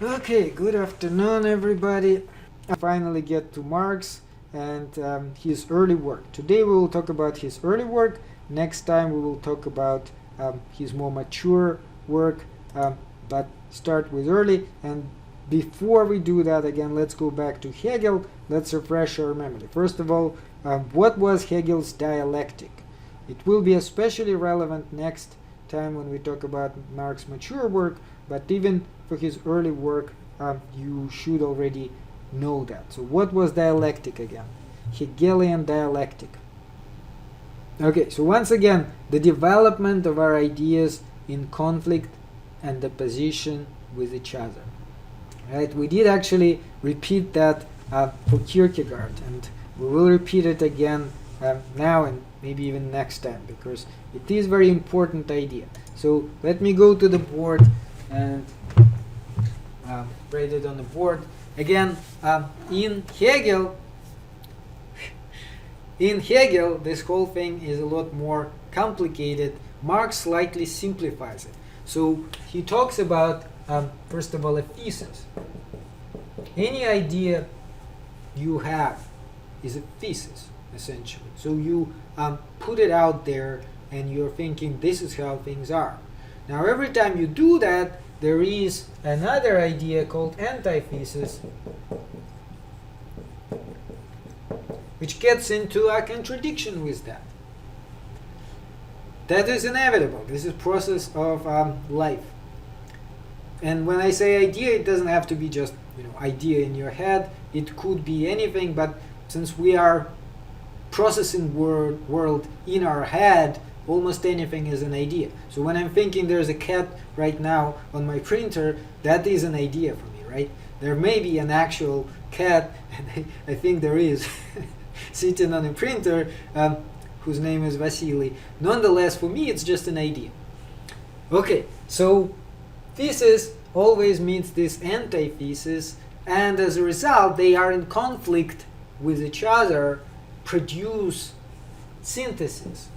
Okay, good afternoon, everybody. I finally get to Marx and his early work. Today we will talk about his early work. Next time we will talk about his more mature work, but start with early. And before we do that, again, let's go back to Hegel. Let's refresh our memory. First of all, what was Hegel's dialectic? It will be especially relevant next time when we talk about Marx's mature work, but even for his early work, you should already know that. So what was dialectic again? Hegelian dialectic. Okay, so once again, the development of our ideas in conflict and opposition with each other. Right? We did actually repeat that for Kierkegaard, and we will repeat it again now and maybe even next time, because it is a very important idea. So let me go to the board and write it on the board. Again, in Hegel, this whole thing is a lot more complicated. Marx slightly simplifies it. So he talks about, first of all, a thesis. Any idea you have is a thesis, essentially. So you put it out there and you're thinking this is how things are. Now every time you do that, there is another idea called antithesis, which gets into a contradiction with that. That is inevitable. This is process of life. And when I say idea, it doesn't have to be just idea in your head. It could be anything, but since we are processing world in our head, almost anything is an idea. So when I'm thinking there's a cat right now on my printer, that is an idea for me, right? There may be an actual cat, and I think there is, sitting on a printer, whose name is Vasily. Nonetheless, for me, it's just an idea. Okay, so thesis always means this antithesis, and as a result, they are in conflict with each other, produce synthesis.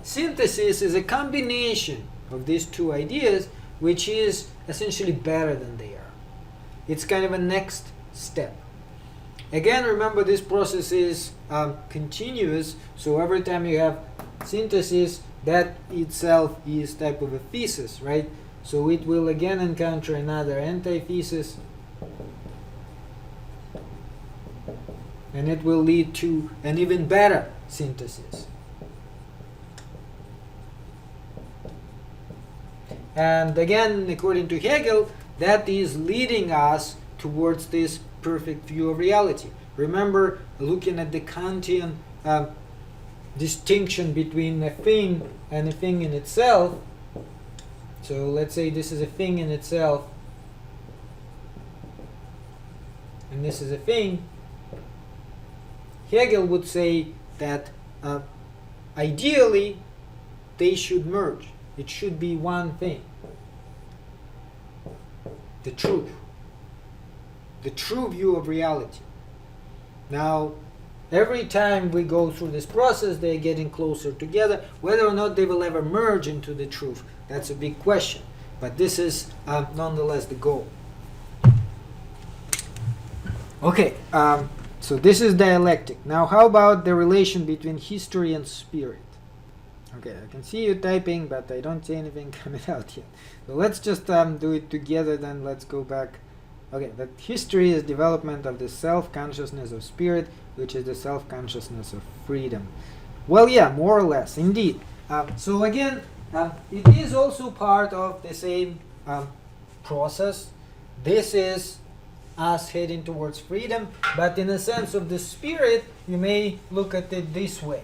Synthesis is a combination of these two ideas, which is essentially better than they are. It's kind of a next step. Again, remember this process is continuous, so every time you have synthesis, that itself is type of a thesis, right? So it will again encounter another antithesis, and it will lead to an even better synthesis. And again, according to Hegel, that is leading us towards this perfect view of reality. Remember, looking at the Kantian distinction between a thing and a thing in itself. So let's say this is a thing in itself, and this is a thing. Hegel would say that ideally they should merge. It should be one thing. The truth. The true view of reality. Now, every time we go through this process, they're getting closer together. Whether or not they will ever merge into the truth, that's a big question. But this is nonetheless the goal. Okay, so this is dialectic. Now, how about the relation between history and spirit? Okay, I can see you typing, but I don't see anything coming out yet. So let's just do it together, then let's go back. Okay, that history is development of the self-consciousness of spirit, which is the self-consciousness of freedom. Well, yeah, more or less, indeed. So again, it is also part of the same process. This is us heading towards freedom, but in a sense of the spirit, you may look at it this way.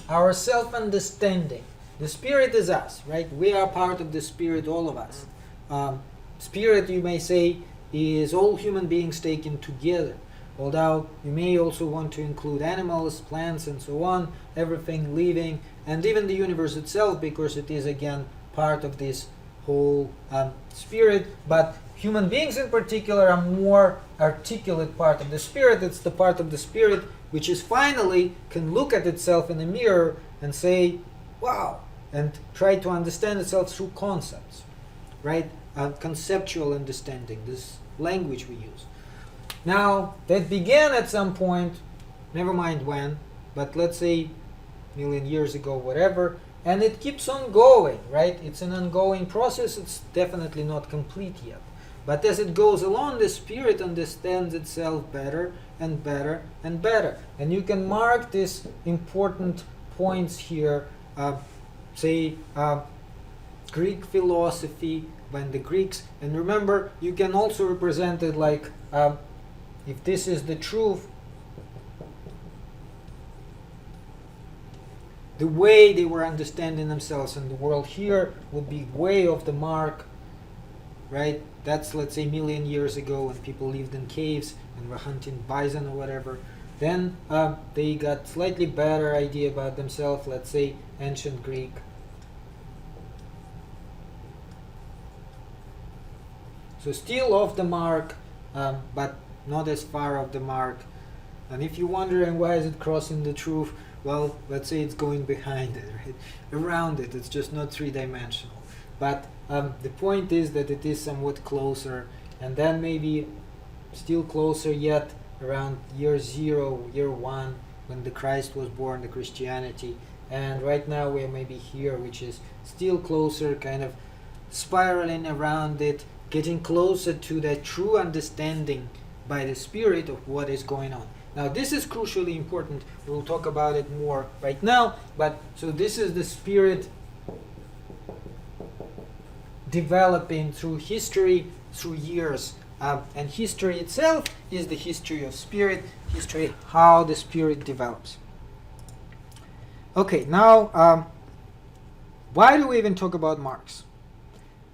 Our self-understanding. The spirit is us, right? We are part of the spirit, all of us. Spirit, you may say, is all human beings taken together. Although you may also want to include animals, plants, and so on, everything living, and even the universe itself, because it is again part of this whole spirit. But human beings in particular are more articulate part of the spirit. It's the part of the spirit which is finally can look at itself in the mirror and say, wow, and try to understand itself through concepts, right? Conceptual understanding, this language we use. Now, that began at some point, never mind when, but let's say million years ago, whatever, and it keeps on going, right? It's an ongoing process. It's definitely not complete yet. But as it goes along, the spirit understands itself better and better and better. And you can mark these important points here, say Greek philosophy, when the Greeks, and remember, you can also represent it like, if this is the truth, the way they were understanding themselves in the world here would be way off the mark, right? That's, let's say, million years ago when people lived in caves and were hunting bison or whatever. Then they got slightly better idea about themselves, let's say ancient Greek. So still off the mark, but not as far off the mark. And if you're wondering why is it crossing the truth, well, let's say it's going behind it, right? Around it, it's just not three-dimensional. But the point is that it is somewhat closer, and then maybe still closer yet around year 0, year 1, when the Christ was born, the Christianity. And right now we're maybe here, which is still closer, kind of spiraling around it, getting closer to that true understanding by the Spirit of what is going on. Now this is crucially important. We'll talk about it more right now, but so this is the Spirit developing through history, through years. And history itself is the history of Spirit, history how the Spirit develops. Okay, now why do we even talk about Marx?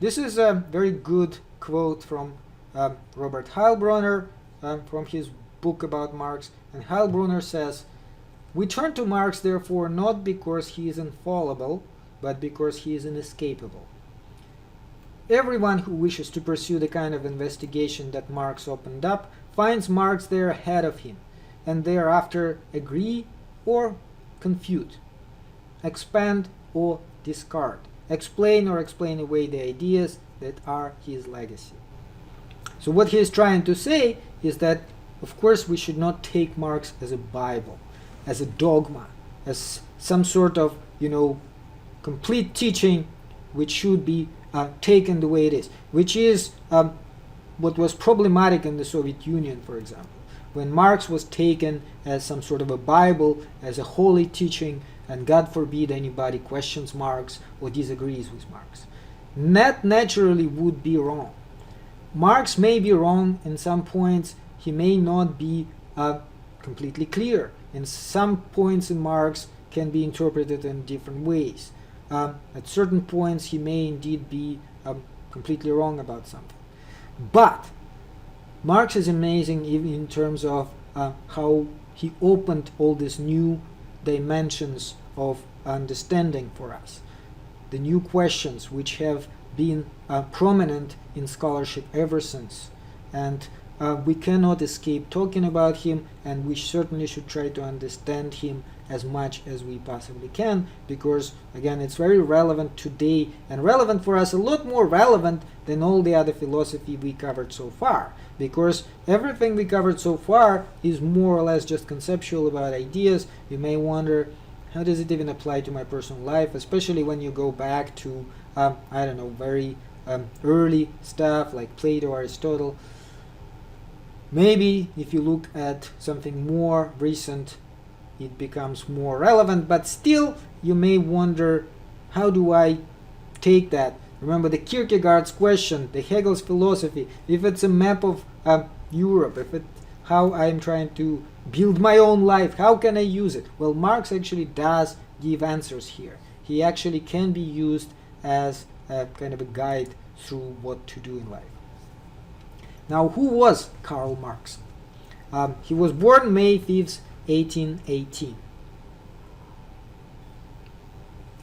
This is a very good quote from Robert Heilbronner from his book about Marx, and Heilbronner says, "We turn to Marx therefore not because he is infallible, but because he is inescapable. Everyone who wishes to pursue the kind of investigation that Marx opened up finds Marx there ahead of him, and thereafter agree or confute, expand or discard, explain or explain away the ideas that are his legacy." So what he is trying to say is that, of course, we should not take Marx as a Bible, as a dogma, as some sort of, complete teaching which should be taken the way it is, which is what was problematic in the Soviet Union, for example, when Marx was taken as some sort of a Bible, as a holy teaching, and God forbid anybody questions Marx or disagrees with Marx. That naturally would be wrong. Marx may be wrong in some points. He may not be completely clear. And some points in Marx can be interpreted in different ways. At certain points, he may indeed be completely wrong about something. But Marx is amazing even in terms of how he opened all these new dimensions of understanding for us. The new questions which have been prominent in scholarship ever since. And we cannot escape talking about him, and we certainly should try to understand him as much as we possibly can, because again, it's very relevant today, and relevant for us, a lot more relevant than all the other philosophy we covered so far, because everything we covered so far is more or less just conceptual about ideas. You may wonder, how does it even apply to my personal life, especially when you go back to very early stuff like Plato, Aristotle. Maybe if you look at something more recent, it becomes more relevant, but still you may wonder, how do I take that? Remember the Kierkegaard's question, the Hegel's philosophy, if it's a map of Europe, how I'm trying to build my own life, how can I use it? Well, Marx actually does give answers here. He actually can be used as a kind of a guide through what to do in life. Now, who was Karl Marx? He was born May 5th, 1818.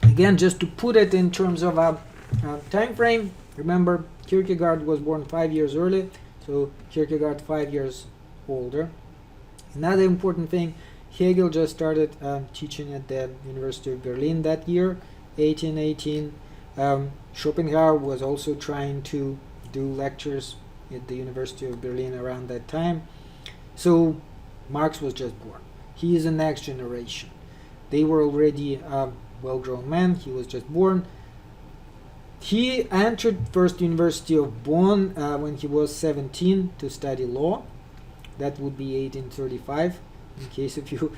Again, just to put it in terms of a time frame, remember Kierkegaard was born 5 years early, so Kierkegaard 5 years older. Another important thing, Hegel just started teaching at the University of Berlin that year, 1818. Schopenhauer was also trying to do lectures at the University of Berlin around that time. So Marx was just born. He is the next generation. They were already well-grown men. He was just born. He entered first University of Bonn when he was 17 to study law. That would be 1835, in case if you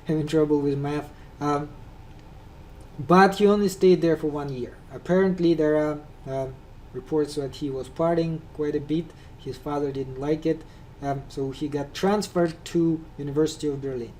having trouble with math. But he only stayed there for 1 year. Apparently there are reports that he was partying quite a bit. His father didn't like it, so he got transferred to University of Berlin.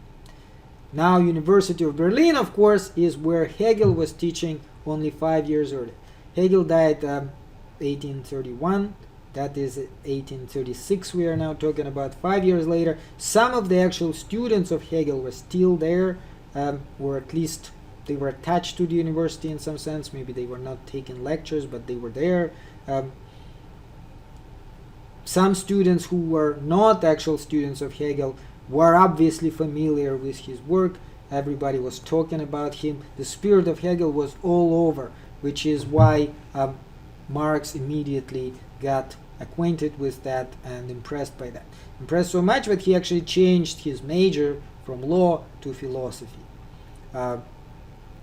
Now University of Berlin, of course, is where Hegel was teaching only 5 years earlier. Hegel died 1831. That is 1836 we are now talking about. 5 years later, some of the actual students of Hegel were still there, or at least they were attached to the university in some sense. Maybe they were not taking lectures, but they were there. Some students who were not actual students of Hegel were obviously familiar with his work. Everybody was talking about him. The spirit of Hegel was all over, which is why Marx immediately got acquainted with that and impressed by that. Impressed so much that he actually changed his major from law to philosophy.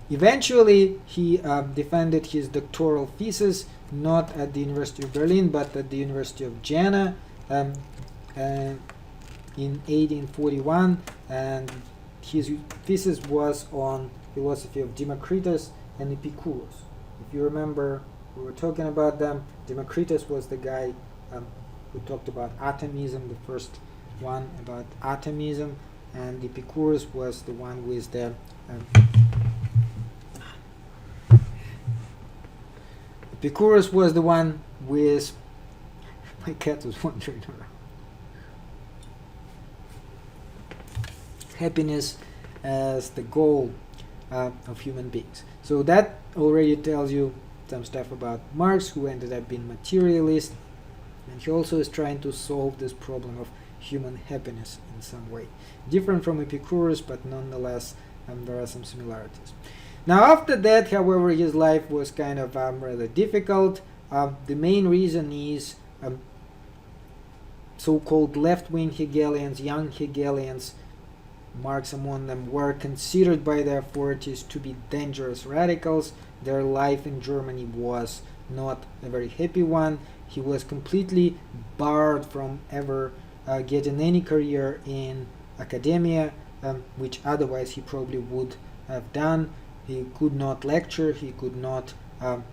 Eventually, he defended his doctoral thesis not at the University of Berlin, but at the University of Jena in 1841, and his thesis was on philosophy of Democritus and Epicurus. If you remember, we were talking about them. Democritus was the guy who talked about atomism, the first one about atomism, and Epicurus was the one with the Epicurus was the one with my cat was wandering around. Happiness as the goal of human beings. So that already tells you some stuff about Marx, who ended up being materialist, and he also is trying to solve this problem of human happiness in some way. Different from Epicurus, but nonetheless there are some similarities. Now after that, however, his life was kind of rather difficult. The main reason is so-called left-wing Hegelians, young Hegelians, Marx among them, were considered by the authorities to be dangerous radicals. Their life in Germany was not a very happy one. He was completely barred from ever getting any career in academia, which otherwise he probably would have done. He could not lecture, he could not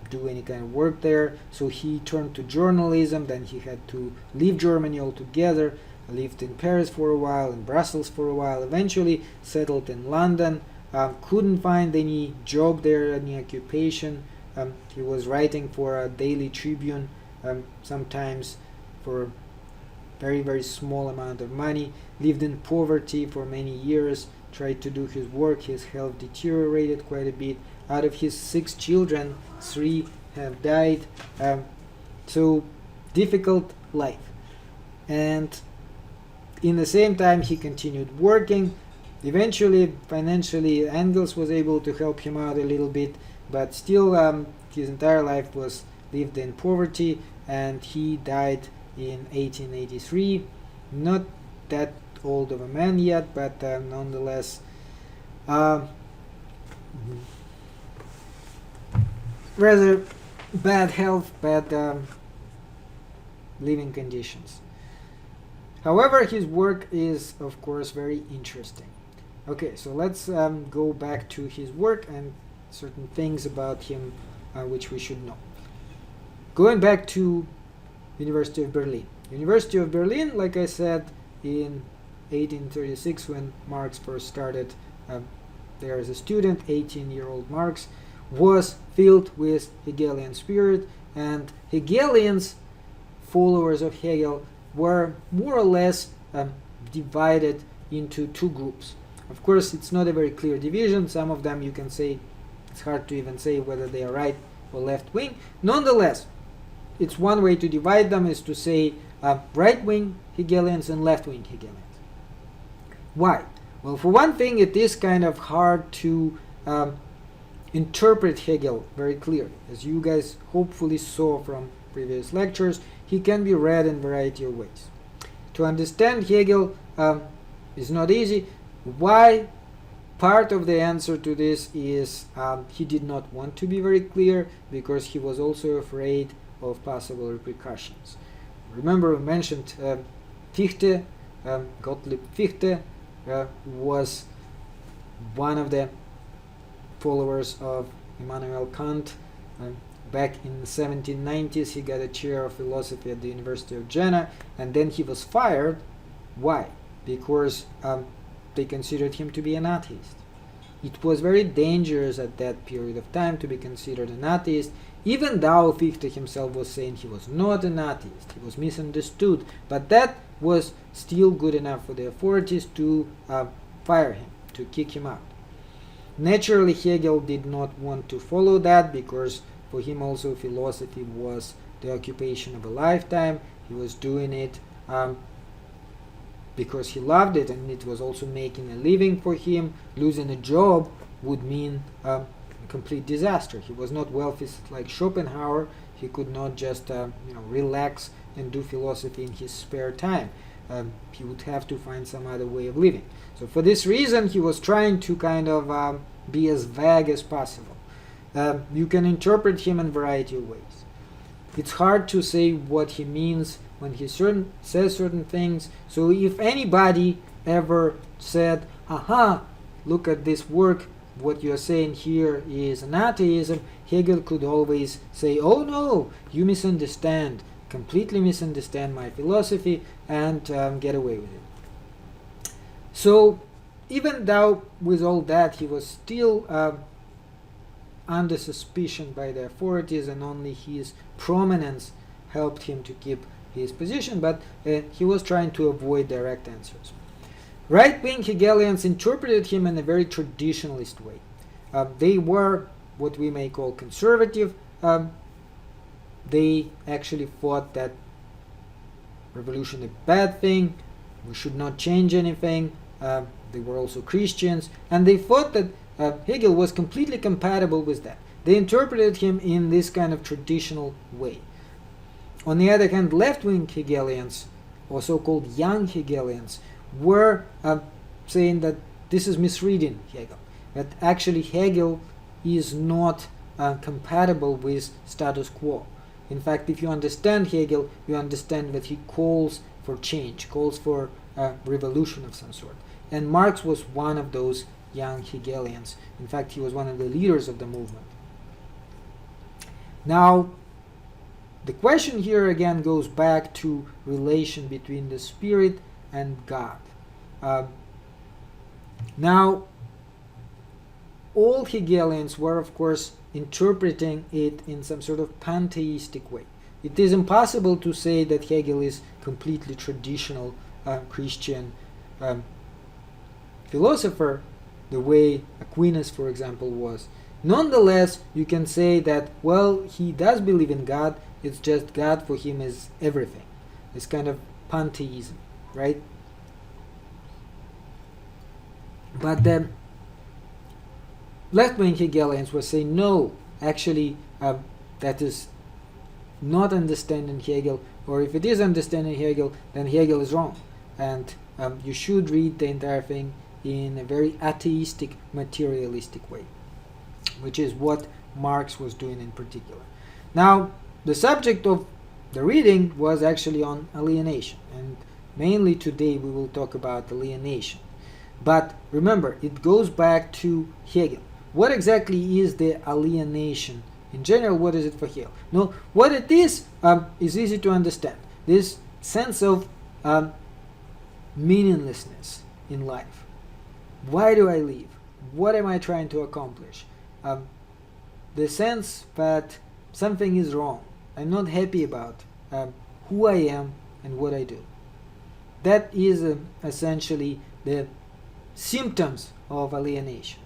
do any kind of work there, so he turned to journalism. Then he had to leave Germany altogether, lived in Paris for a while, in Brussels for a while, eventually settled in London, couldn't find any job there, any occupation. He was writing for a daily Tribune, sometimes for very, very small amount of money, lived in poverty for many years, tried to do his work. His health deteriorated quite a bit. Out of his 6 children, 3 have died. So difficult life. And in the same time, he continued working. Eventually, financially, Engels was able to help him out a little bit, but still his entire life was lived in poverty, and he died in 1883. Not that old of a man yet, but nonetheless rather bad health, bad living conditions. However, his work is of course very interesting. Okay, so let's go back to his work and certain things about him which we should know. Going back to University of Berlin. University of Berlin, like I said, in 1836, when Marx first started there as a student, 18-year-old Marx was filled with Hegelian spirit, and Hegelians, followers of Hegel, were more or less divided into 2 groups. Of course, it's not a very clear division. Some of them you can say, it's hard to even say whether they are right or left wing. Nonetheless, it's one way to divide them is to say right wing Hegelians and left wing Hegelians. Why? Well, for one thing, it is kind of hard to interpret Hegel very clearly. As you guys hopefully saw from previous lectures, he can be read in a variety of ways. To understand Hegel is not easy. Why? Part of the answer to this is he did not want to be very clear because he was also afraid of possible repercussions. Remember, we mentioned Fichte. Gottlieb Fichte was one of the followers of Immanuel Kant. Back in the 1790s, he got a chair of philosophy at the University of Jena, and then he was fired. Why? Because they considered him to be an atheist. It was very dangerous at that period of time to be considered an atheist, even though Fichte himself was saying he was not an atheist, he was misunderstood, but that was still good enough for the authorities to fire him, to kick him out. Naturally, Hegel did not want to follow that because for him also philosophy was the occupation of a lifetime. He was doing it because he loved it, and it was also making a living for him. Losing a job would mean a complete disaster. He was not wealthy like Schopenhauer. He could not just relax and do philosophy in his spare time. He would have to find some other way of living. So for this reason, he was trying to kind of be as vague as possible. You can interpret him in a variety of ways. It's hard to say what he means when he says certain things. So if anybody ever said, aha, look at this work, what you're saying here is an atheism, Hegel could always say, oh no, you misunderstand, completely misunderstand my philosophy, and get away with it. So even though with all that he was still under suspicion by the authorities, and only his prominence helped him to keep his position, but he was trying to avoid direct answers. Right-wing Hegelians interpreted him in a very traditionalist way. They were what we may call conservative. They actually thought that revolution is a bad thing, we should not change anything. They were also Christians, and they thought that Hegel was completely compatible with that. They interpreted him in this kind of traditional way. On the other hand, left-wing Hegelians, or so-called young Hegelians, were saying that this is misreading Hegel, that actually Hegel is not compatible with status quo. In fact, if you understand Hegel, you understand that he calls for change, calls for revolution of some sort. And Marx was one of those young Hegelians. In fact, he was one of the leaders of the movement. Now, the question here again goes back to relation between the spirit and God. Now, all Hegelians were, of course, interpreting it in some sort of pantheistic way. It is impossible to say that Hegel is completely traditional Christian philosopher, the way Aquinas, for example, was. Nonetheless, you can say that, well, he does believe in God, it's just God for him is everything. It's kind of pantheism, right? But the left-wing Hegelians were saying, no, actually, that is not understanding Hegel, or if it is understanding Hegel, then Hegel is wrong. And you should read the entire thing in a very atheistic, materialistic way, which is what Marx was doing in particular. Now, the subject of the reading was actually on alienation, and mainly today we will talk about alienation. But remember, it goes back to Hegel. What exactly is the alienation? In general, what is it for Hegel? No, what it is easy to understand. This sense of meaninglessness in life. Why do I live? What am I trying to accomplish? The sense that something is wrong. I'm not happy about who I am and what I do. That is essentially the symptoms of alienation.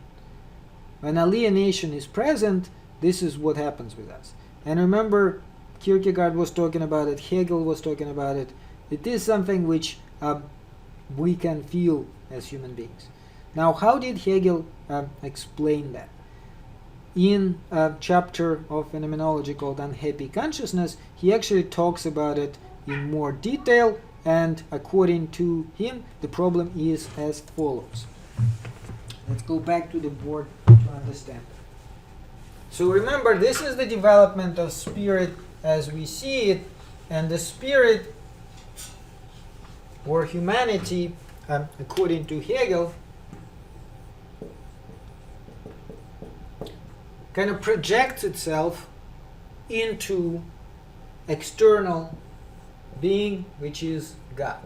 When alienation is present, this is what happens with us. And remember, Kierkegaard was talking about it, Hegel was talking about it. It is something which we can feel as human beings. Now, how did Hegel explain that? in a chapter of phenomenology called Unhappy Consciousness, he actually talks about it in more detail, and according to him, the problem is as follows. Let's go back to the board to understand. So remember, this is the development of spirit as we see it, and the spirit or humanity, according to Hegel, kind of projects itself into external being, which is God.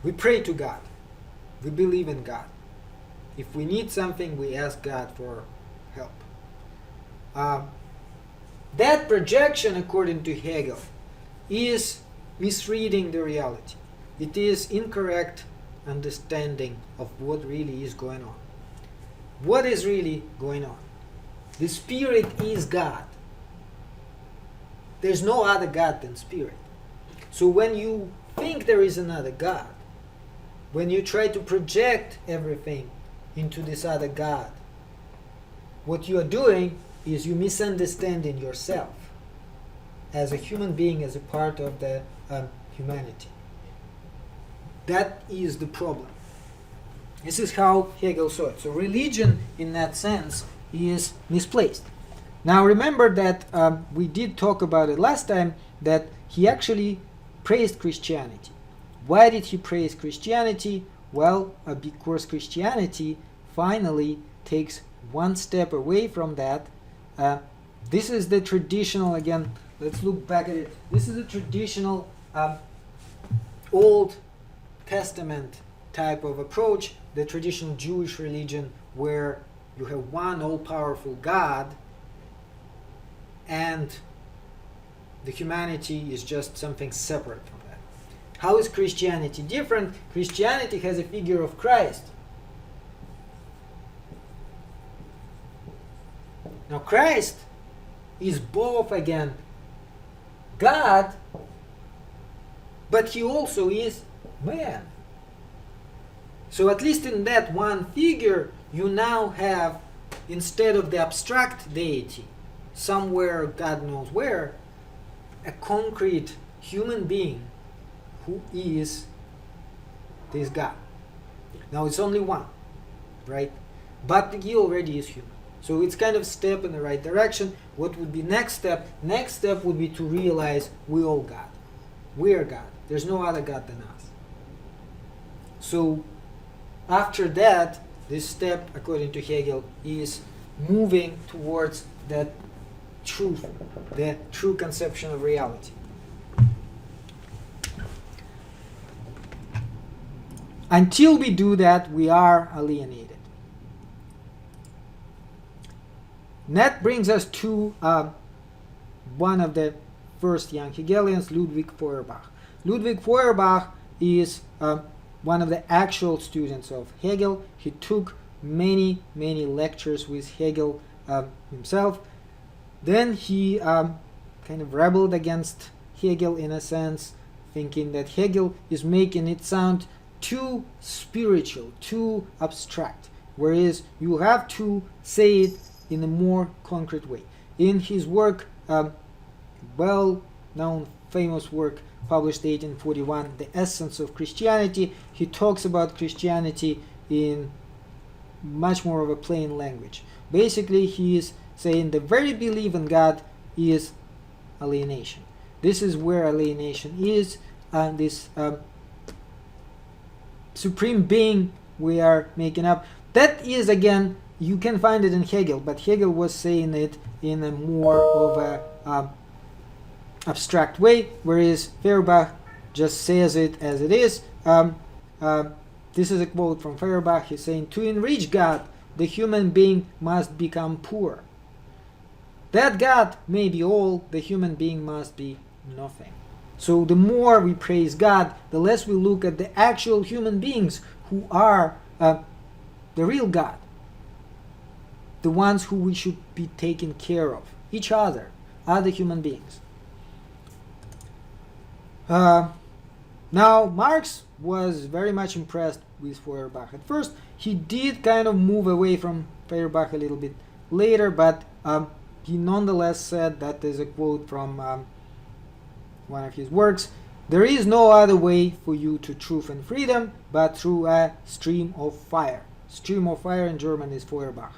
We pray to God. We believe in God. If we need something, we ask God for help. That projection, according to Hegel, is misreading the reality. It is incorrect understanding of what really is going on. What is really going on? The spirit is God. There's no other God than spirit. So when you think there is another God, when you try to project everything into this other God, what you are doing is you misunderstanding yourself as a human being, as a part of the humanity. That is the problem. This is how Hegel saw it. So religion, in that sense, is misplaced. Now remember that we did talk about it last time, that he actually praised Christianity. Why did he praise Christianity? Well, because Christianity finally takes one step away from that. This is the traditional, again, let's look back at it. This is a traditional Old Testament type of approach, the traditional Jewish religion, where you have one all-powerful God and the humanity is just something separate from that. How is Christianity different? Christianity has a figure of Christ. Now Christ is both, again, God, but he also is man. So at least in that one figure, you now have, instead of the abstract deity, somewhere God knows where, a concrete human being who is this God. Now it's only one, right? But he already is human. So it's kind of a step in the right direction. What would be next step? Next step would be to realize we all God. We are God. There's no other God than us. So after that, this step, according to Hegel, is moving towards that truth, the true conception of reality. Until we do that, we are alienated. And that brings us to one of the first young Hegelians, Ludwig Feuerbach. Ludwig Feuerbach is one of the actual students of Hegel. He took many lectures with Hegel himself. Then he kind of rebelled against Hegel in a sense, thinking that Hegel is making it sound too spiritual, too abstract, whereas you have to say it in a more concrete way. In his work, well-known, famous work, published 1841, The Essence of Christianity, he talks about Christianity in much more of a plain language. Basically, he is saying the very belief in God is alienation. This is where alienation is, and this supreme being we are making up. That is, again, you can find it in Hegel, but Hegel was saying it in a more of a abstract way, whereas Feuerbach just says it as it is. This is a quote from Feuerbach. He's saying, "To enrich God, the human being must become poor. That God may be all, the human being must be nothing." So the more we praise God, the less we look at the actual human beings who are the real God, the ones who we should be taking care of, each other, other human beings. Now, Marx was very much impressed with Feuerbach. At first, He did kind of move away from Feuerbach a little bit later, but he nonetheless said, that is a quote from one of his works, "There is no other way for you to truth and freedom but through a stream of fire." Stream of fire in German is Feuerbach.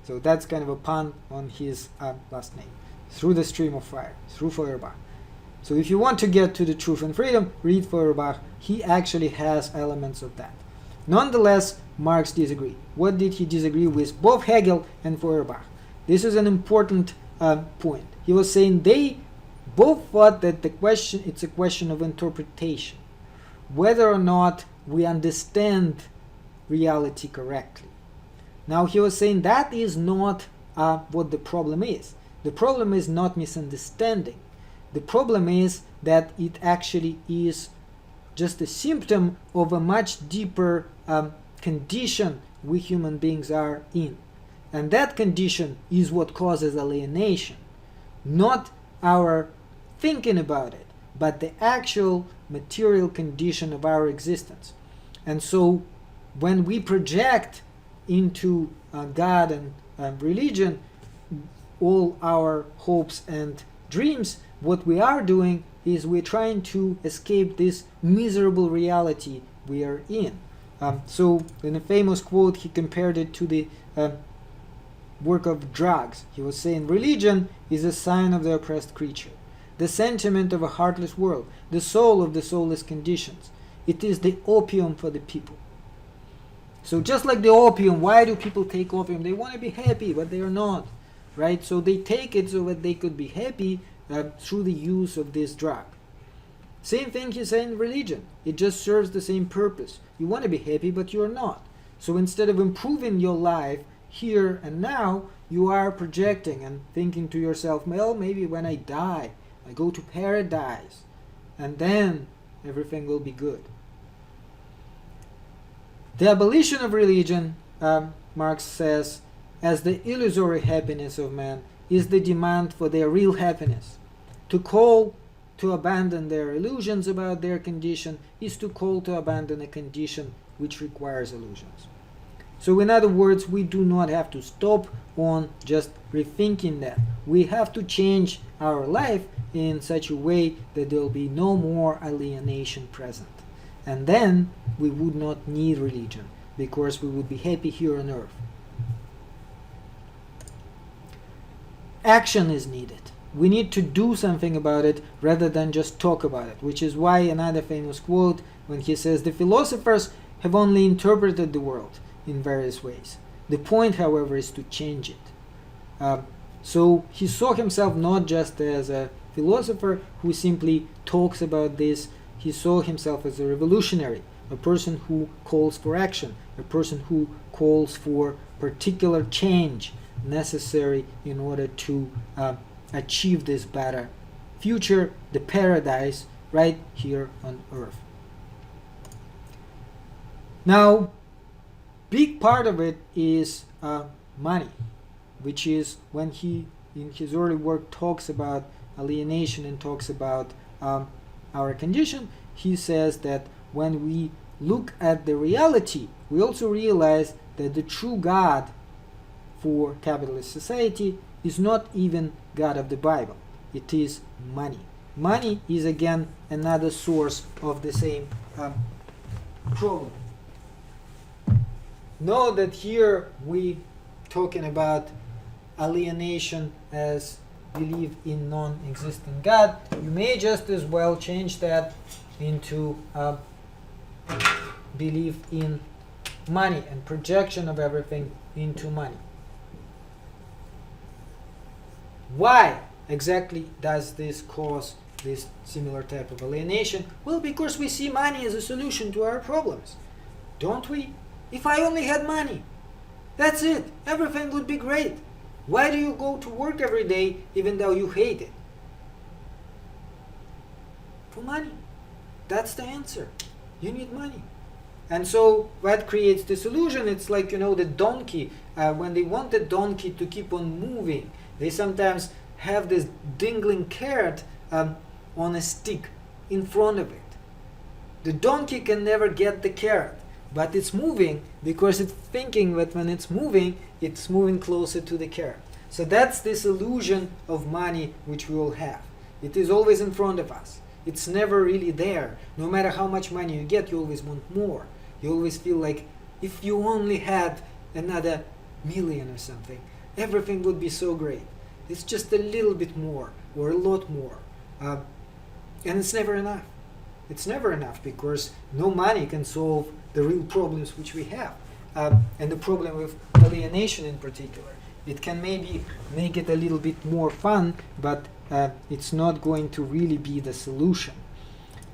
So that's kind of a pun on his last name. Through the stream of fire, through Feuerbach. So if you want to get to the truth and freedom, read Feuerbach. He actually has elements of that. Nonetheless, Marx disagreed. What did he disagree with? Both Hegel and Feuerbach. This is an important point. He was saying they both thought that it's a question of interpretation, whether or not we understand reality correctly. Now he was saying that is not what the problem is. The problem is not misunderstanding. The problem is that it actually is just a symptom of a much deeper condition we human beings are in. And that condition is what causes alienation. Not our thinking about it, but the actual material condition of our existence. And so when we project into God and religion all our hopes and dreams, what we are doing is we're trying to escape this miserable reality we are in. So in a famous quote, he compared it to the work of drugs. He was saying religion is a sign of the oppressed creature, the sentiment of a heartless world, the soul of the soulless conditions. It is the opium for the people. So just like the opium, why do people take opium? They want to be happy, but they are not, right? So they take it so that they could be happy through the use of this drug. Same thing he's saying in religion. It just serves the same purpose. You want to be happy, but you're not. So instead of improving your life here and now, you are projecting and thinking to yourself, well, maybe when I die, I go to paradise, and then everything will be good. The abolition of religion, Marx says, as the illusory happiness of man, is the demand for their real happiness. To call to abandon their illusions about their condition is to call to abandon a condition which requires illusions. So in other words, we do not have to stop on just rethinking that. We have to change our life in such a way that there will be no more alienation present. And then we would not need religion, because we would be happy here on earth. Action is needed. We need to do something about it rather than just talk about it, which is why another famous quote when he says, "The philosophers have only interpreted the world in various ways. The point, however, is to change it." So he saw himself not just as a philosopher who simply talks about this. He saw himself as a revolutionary, a person who calls for action, a person who calls for particular change necessary in order to achieve this better future, the paradise right here on earth. Now, big part of it is money, which is when he, in his early work, talks about alienation and talks about our condition. He says that when we look at the reality, we also realize that the true God for capitalist society is not even God of the Bible. It is money. Money is again another source of the same problem. Know that here we talking about alienation as belief in non-existent God. You may just as well change that into belief in money and projection of everything into money. Why exactly does this cause this similar type of alienation? Well, because we see money as a solution to our problems, don't we? If I only had money, that's it. Everything would be great. Why do you go to work every day even though you hate it? For money. That's the answer. You need money. And so that creates this illusion. It's like, the donkey. When they want the donkey to keep on moving, they sometimes have this dangling carrot on a stick in front of it. The donkey can never get the carrot, but it's moving because it's thinking that when it's moving closer to the carrot. So that's this illusion of money which we all have. It is always in front of us. It's never really there. No matter how much money you get, you always want more. You always feel like if you only had another million or something, everything would be so great. It's just a little bit more or a lot more. And it's never enough. It's never enough because no money can solve the real problems which we have. And the problem with alienation in particular. It can maybe make it a little bit more fun, but it's not going to really be the solution.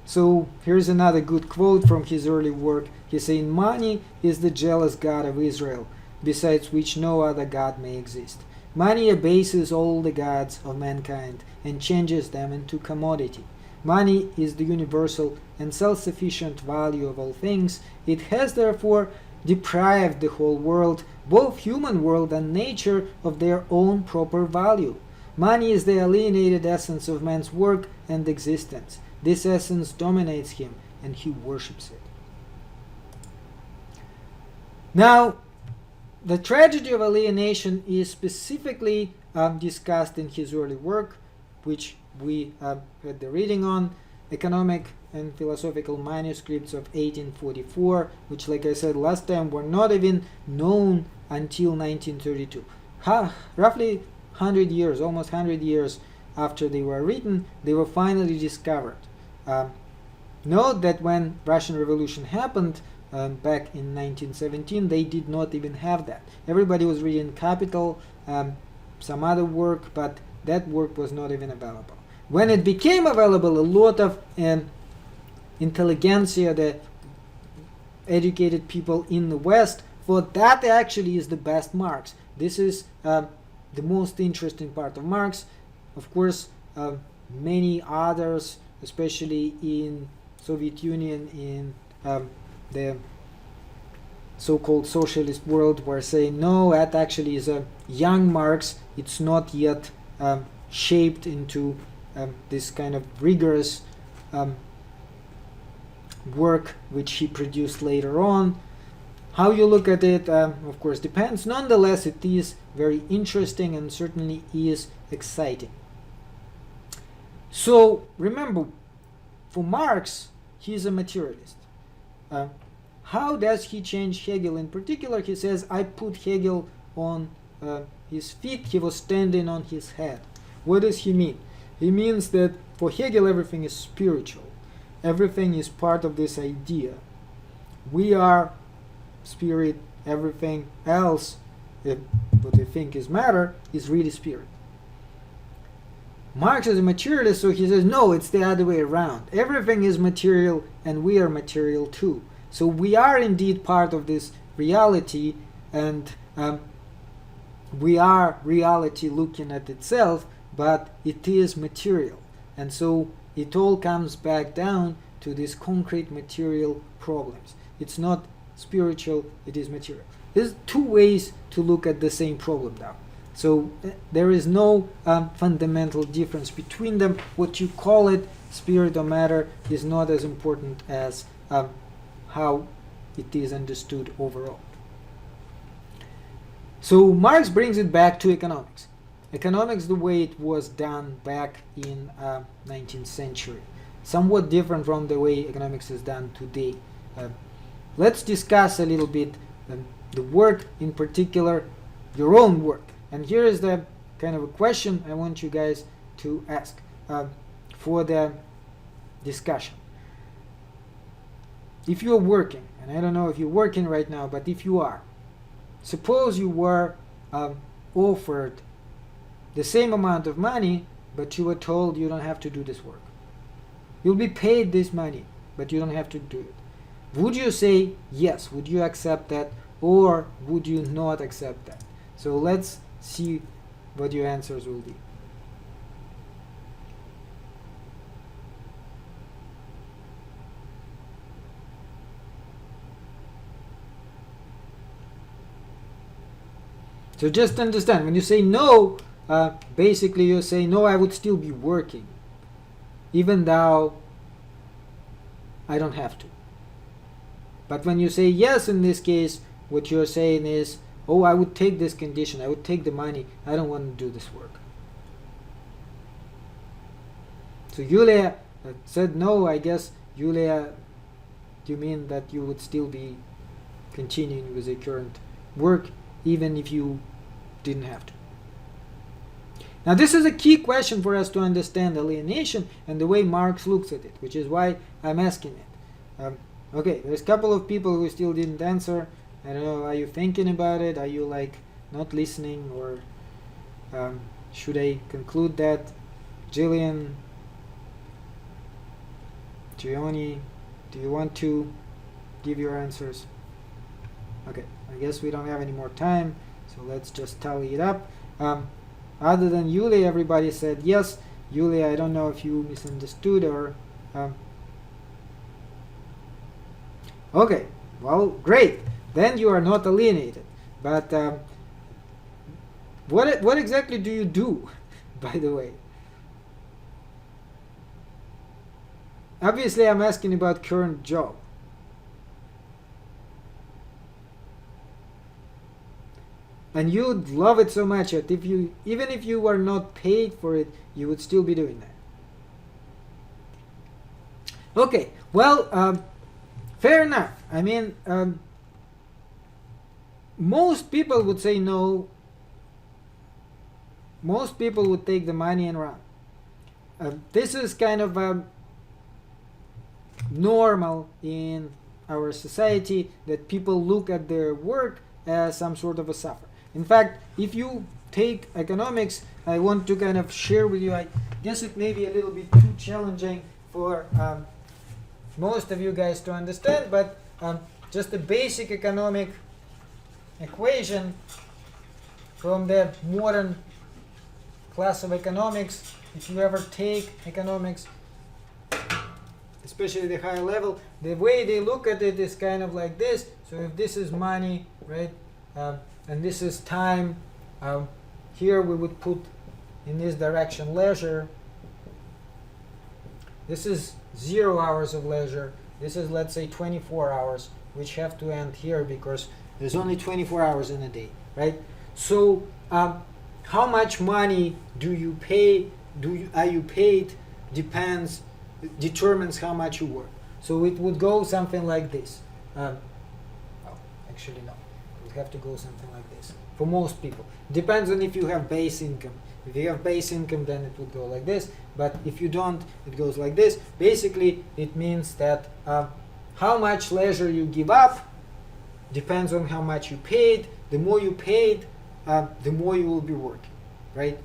So here's another good quote from his early work. He's saying, "Money is the jealous god of Israel, besides which no other god may exist. Money abases all the gods of mankind and changes them into commodity. Money is the universal and self-sufficient value of all things. It has therefore deprived the whole world, both human world and nature, of their own proper value. Money is the alienated essence of man's work and existence. This essence dominates him, and he worships it." Now, the tragedy of alienation is specifically discussed in his early work, which we had the reading on, Economic and Philosophical Manuscripts of 1844, which, like I said last time, were not even known until 1932. Roughly 100 years, almost 100 years after they were written, they were finally discovered. Note that when Russian Revolution happened back in 1917, they did not even have that. Everybody was reading Capital, some other work, but that work was not even available. When it became available, a lot of intelligentsia, the educated people in the West, thought that actually is the best Marx. This is the most interesting part of Marx. Of course, many others, especially in Soviet Union, in the so-called socialist world, were saying, no, that actually is a young Marx. It's not yet shaped into this kind of rigorous work which he produced later on. How you look at it, of course, depends. Nonetheless, it is very interesting and certainly is exciting. So remember, for Marx, he is a materialist. How does he change Hegel in particular? He says, I put Hegel on his feet, he was standing on his head. What does he mean? He means that for Hegel everything is spiritual. Everything is part of this idea. We are spirit, everything else, what we think is matter, is really spirit. Marx is a materialist, so he says, no, it's the other way around. Everything is material and we are material too. So we are indeed part of this reality, and we are reality looking at itself, but it is material. And so it all comes back down to these concrete material problems. It's not spiritual, it is material. There's two ways to look at the same problem now. So there is no fundamental difference between them. What you call it, spirit or matter, is not as important as how it is understood overall. So Marx brings it back to economics. Economics the way it was done back in 19th century. Somewhat different from the way economics is done today. Let's discuss a little bit the work, in particular your own work. And here is the kind of a question I want you guys to ask for the discussion. If you're working, and I don't know if you're working right now, but if you are, suppose you were offered the same amount of money, but you were told you don't have to do this work. You'll be paid this money, but you don't have to do it. Would you say yes? Would you accept that? Or would you not accept that? So let's see what your answers will be. So just understand, when you say no, basically you say, no, I would still be working, even though I don't have to. But when you say yes in this case, what you're saying is, oh, I would take this condition, I would take the money, I don't want to do this work. So Yulia said no. I guess, Yulia, you mean that you would still be continuing with the current work even if you didn't have to. Now this is a key question for us to understand alienation and the way Marx looks at it, which is why I'm asking it. Okay, there's a couple of people who still didn't answer. I don't know, are you thinking about it? Are you like not listening, or should I conclude that? Jillian, Gioni, do you want to give your answers? Okay, I guess we don't have any more time, so let's just tally it up. Other than Yulia, everybody said yes. Yulia, I don't know if you misunderstood or... okay, well, great. Then you are not alienated. But what exactly do you do, by the way? Obviously, I'm asking about current job. And you'd love it so much that even if you were not paid for it, you would still be doing that. Okay, well, fair enough. I mean, most people would say no. Most people would take the money and run. This is kind of normal in our society, that people look at their work as some sort of a suffer. In fact, if you take economics, I want to kind of share with you, I guess it may be a little bit too challenging for most of you guys to understand, but just a basic economic equation from the modern class of economics. If you ever take economics, especially the higher level, the way they look at it is kind of like this. So if this is money, right, and this is time, here we would put in this direction leisure. This is 0 hours of leisure. This is, let's say, 24 hours, which have to end here because there's only 24 hours in a day, right? So how much money do you pay, are you paid, determines how much you work. So it would go something like this. Actually no, it would have to go something like this for most people. Depends on if you have base income. If you have base income, then it would go like this, but if you don't, it goes like this. Basically, it means that how much leisure you give up depends on how much you paid. The more you paid, the more you will be working, right?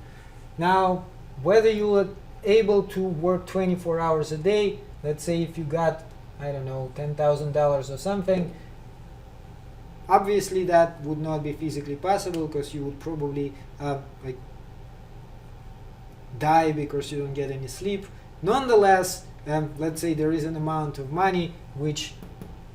Now, whether you are able to work 24 hours a day, let's say if you got, I don't know, $10,000 or something, obviously that would not be physically possible because you would probably like die because you don't get any sleep. Nonetheless, let's say there is an amount of money which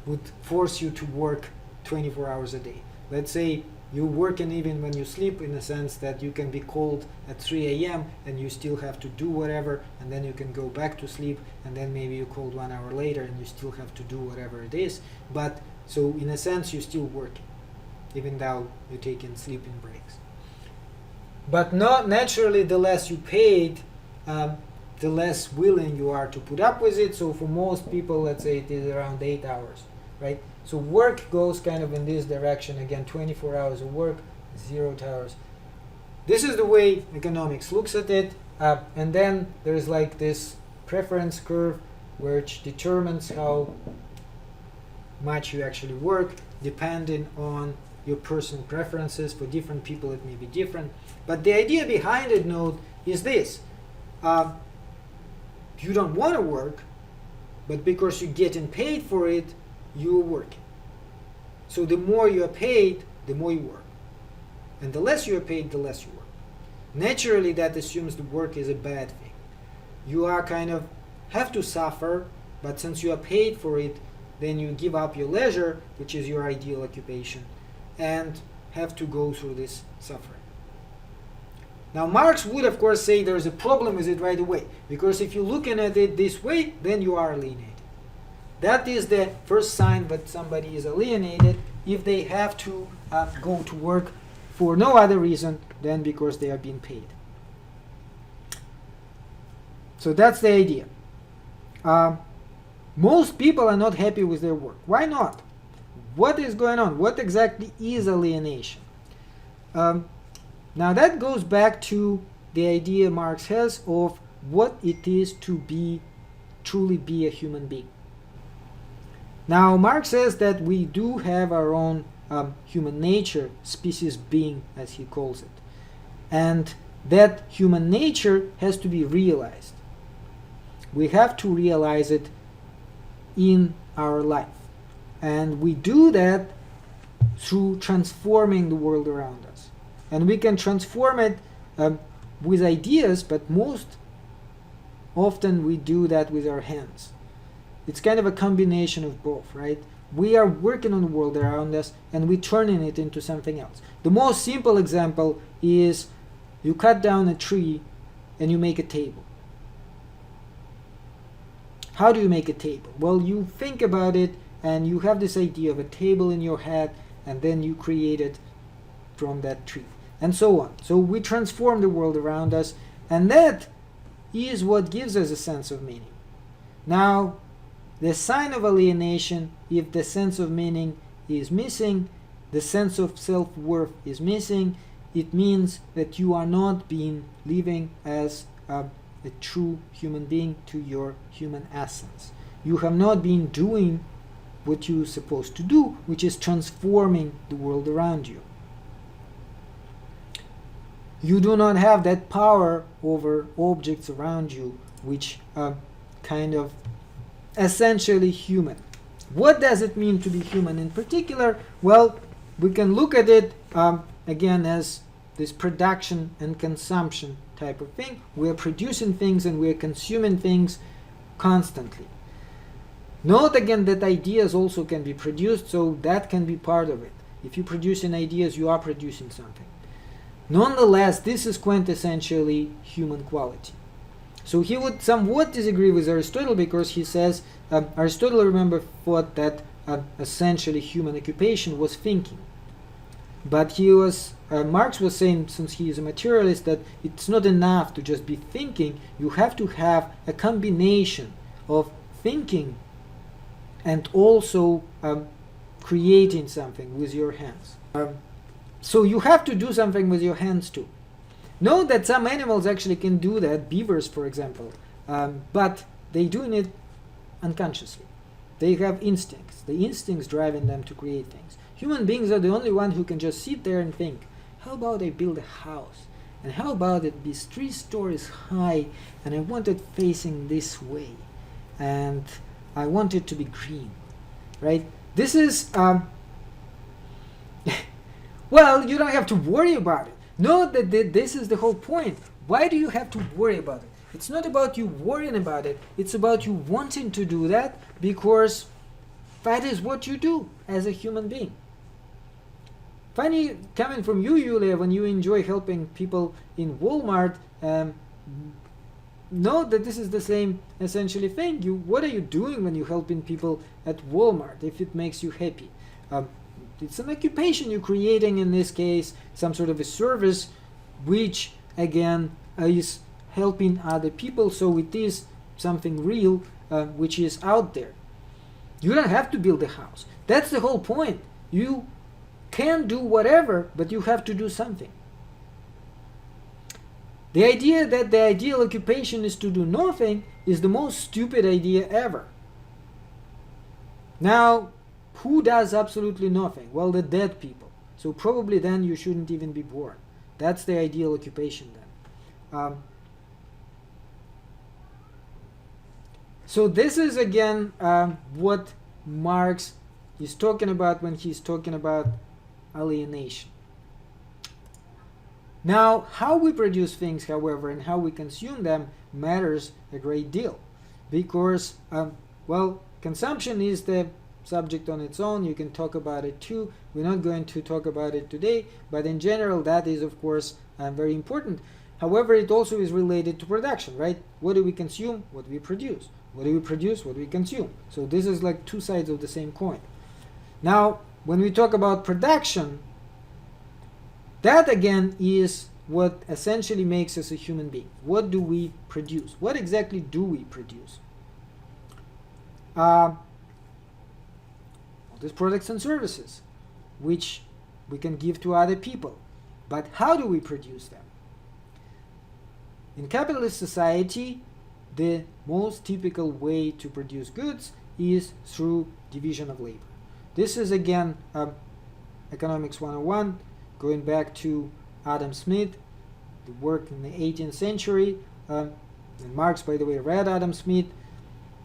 would force you to work 24 hours a day. Let's say you're working even when you sleep, in the sense that you can be called at 3 a.m. and you still have to do whatever, and then you can go back to sleep, and then maybe you're called 1 hour later and you still have to do whatever it is. But so in a sense you're still working, even though you're taking sleeping breaks. But not naturally, the less you paid, the less willing you are to put up with it. So for most people, let's say it is around 8 hours, right? So work goes kind of in this direction. Again, 24 hours of work, 0 hours. This is the way economics looks at it. And then there's like this preference curve, which determines how much you actually work, depending on your personal preferences. For different people, it may be different. But the idea behind it, note, is this. You don't want to work, but because you're getting paid for it, you're working. So the more you are paid, the more you work. And the less you are paid, the less you work. Naturally, that assumes the work is a bad thing. You are kind of have to suffer, but since you are paid for it, then you give up your leisure, which is your ideal occupation, and have to go through this suffering. Now, Marx would, of course, say there's a problem with it right away, because if you're looking at it this way, then you are alienated. That is the first sign that somebody is alienated, if they have to go to work for no other reason than because they are being paid. So that's the idea. Most people are not happy with their work. Why not? What is going on? What exactly is alienation? Now that goes back to the idea Marx has of what it is to truly be a human being. Now Marx says that we do have our own human nature, species being as he calls it, and that human nature has to be realized. We have to realize it in our life, and we do that through transforming the world around us. And we can transform it with ideas, but most often we do that with our hands. It's kind of a combination of both, right? We are working on the world around us and we're turning it into something else. The most simple example is you cut down a tree and you make a table. How do you make a table? Well, you think about it and you have this idea of a table in your head, and then you create it from that tree, and so on. So we transform the world around us, and that is what gives us a sense of meaning. Now, the sign of alienation, if the sense of meaning is missing, the sense of self-worth is missing, it means that you are not living as a true human being to your human essence. You have not been doing what you're supposed to do, which is transforming the world around you. You do not have that power over objects around you, which are kind of essentially human. What does it mean to be human in particular? Well, we can look at it again as this production and consumption type of thing. We are producing things and we are consuming things constantly. Note again that ideas also can be produced, so that can be part of it. If you're producing ideas, you are producing something. Nonetheless, this is quintessentially human quality. So he would somewhat disagree with Aristotle, because he says, Aristotle, remember, thought that essentially human occupation was thinking. But Marx was saying, since he is a materialist, that it's not enough to just be thinking. You have to have a combination of thinking and also creating something with your hands. So you have to do something with your hands too. Note that some animals actually can do that, beavers for example, but they're doing it unconsciously. They have instincts, the instincts driving them to create things. Human beings are the only one who can just sit there and think, how about I build a house? And how about it be 3 stories high, and I want it facing this way, and I want it to be green, right? This is, well, you don't have to worry about it. Note that this is the whole point. Why do you have to worry about it? It's not about you worrying about it. It's about you wanting to do that, because that is what you do as a human being. Funny, coming from you, Yulia, when you enjoy helping people in Walmart, note that this is the same essentially thing. What are you doing when you're helping people at Walmart, if it makes you happy? It's an occupation you're creating, in this case, some sort of a service, which again is helping other people, so it is something real, which is out there. You don't have to build a house. That's the whole point. You can do whatever, but you have to do something. The idea that the ideal occupation is to do nothing is the most stupid idea ever. Now, who does absolutely nothing? Well, the dead people. So probably then you shouldn't even be born. That's the ideal occupation then. So this is again what Marx is talking about when he's talking about alienation. Now, how we produce things, however, and how we consume them matters a great deal, because, well, consumption is the subject on its own. You can talk about it too. We're not going to talk about it today, but in general, that is, of course, very important. However, it also is related to production, right? What do we consume? What do we produce? What do we produce? What do we consume? So this is like two sides of the same coin. Now, when we talk about production, that again is what essentially makes us a human being. What do we produce? What exactly do we produce? These products and services, which we can give to other people. But how do we produce them? In capitalist society, the most typical way to produce goods is through division of labor. This is again Economics 101, going back to Adam Smith, the work in the 18th century. And Marx, by the way, read Adam Smith.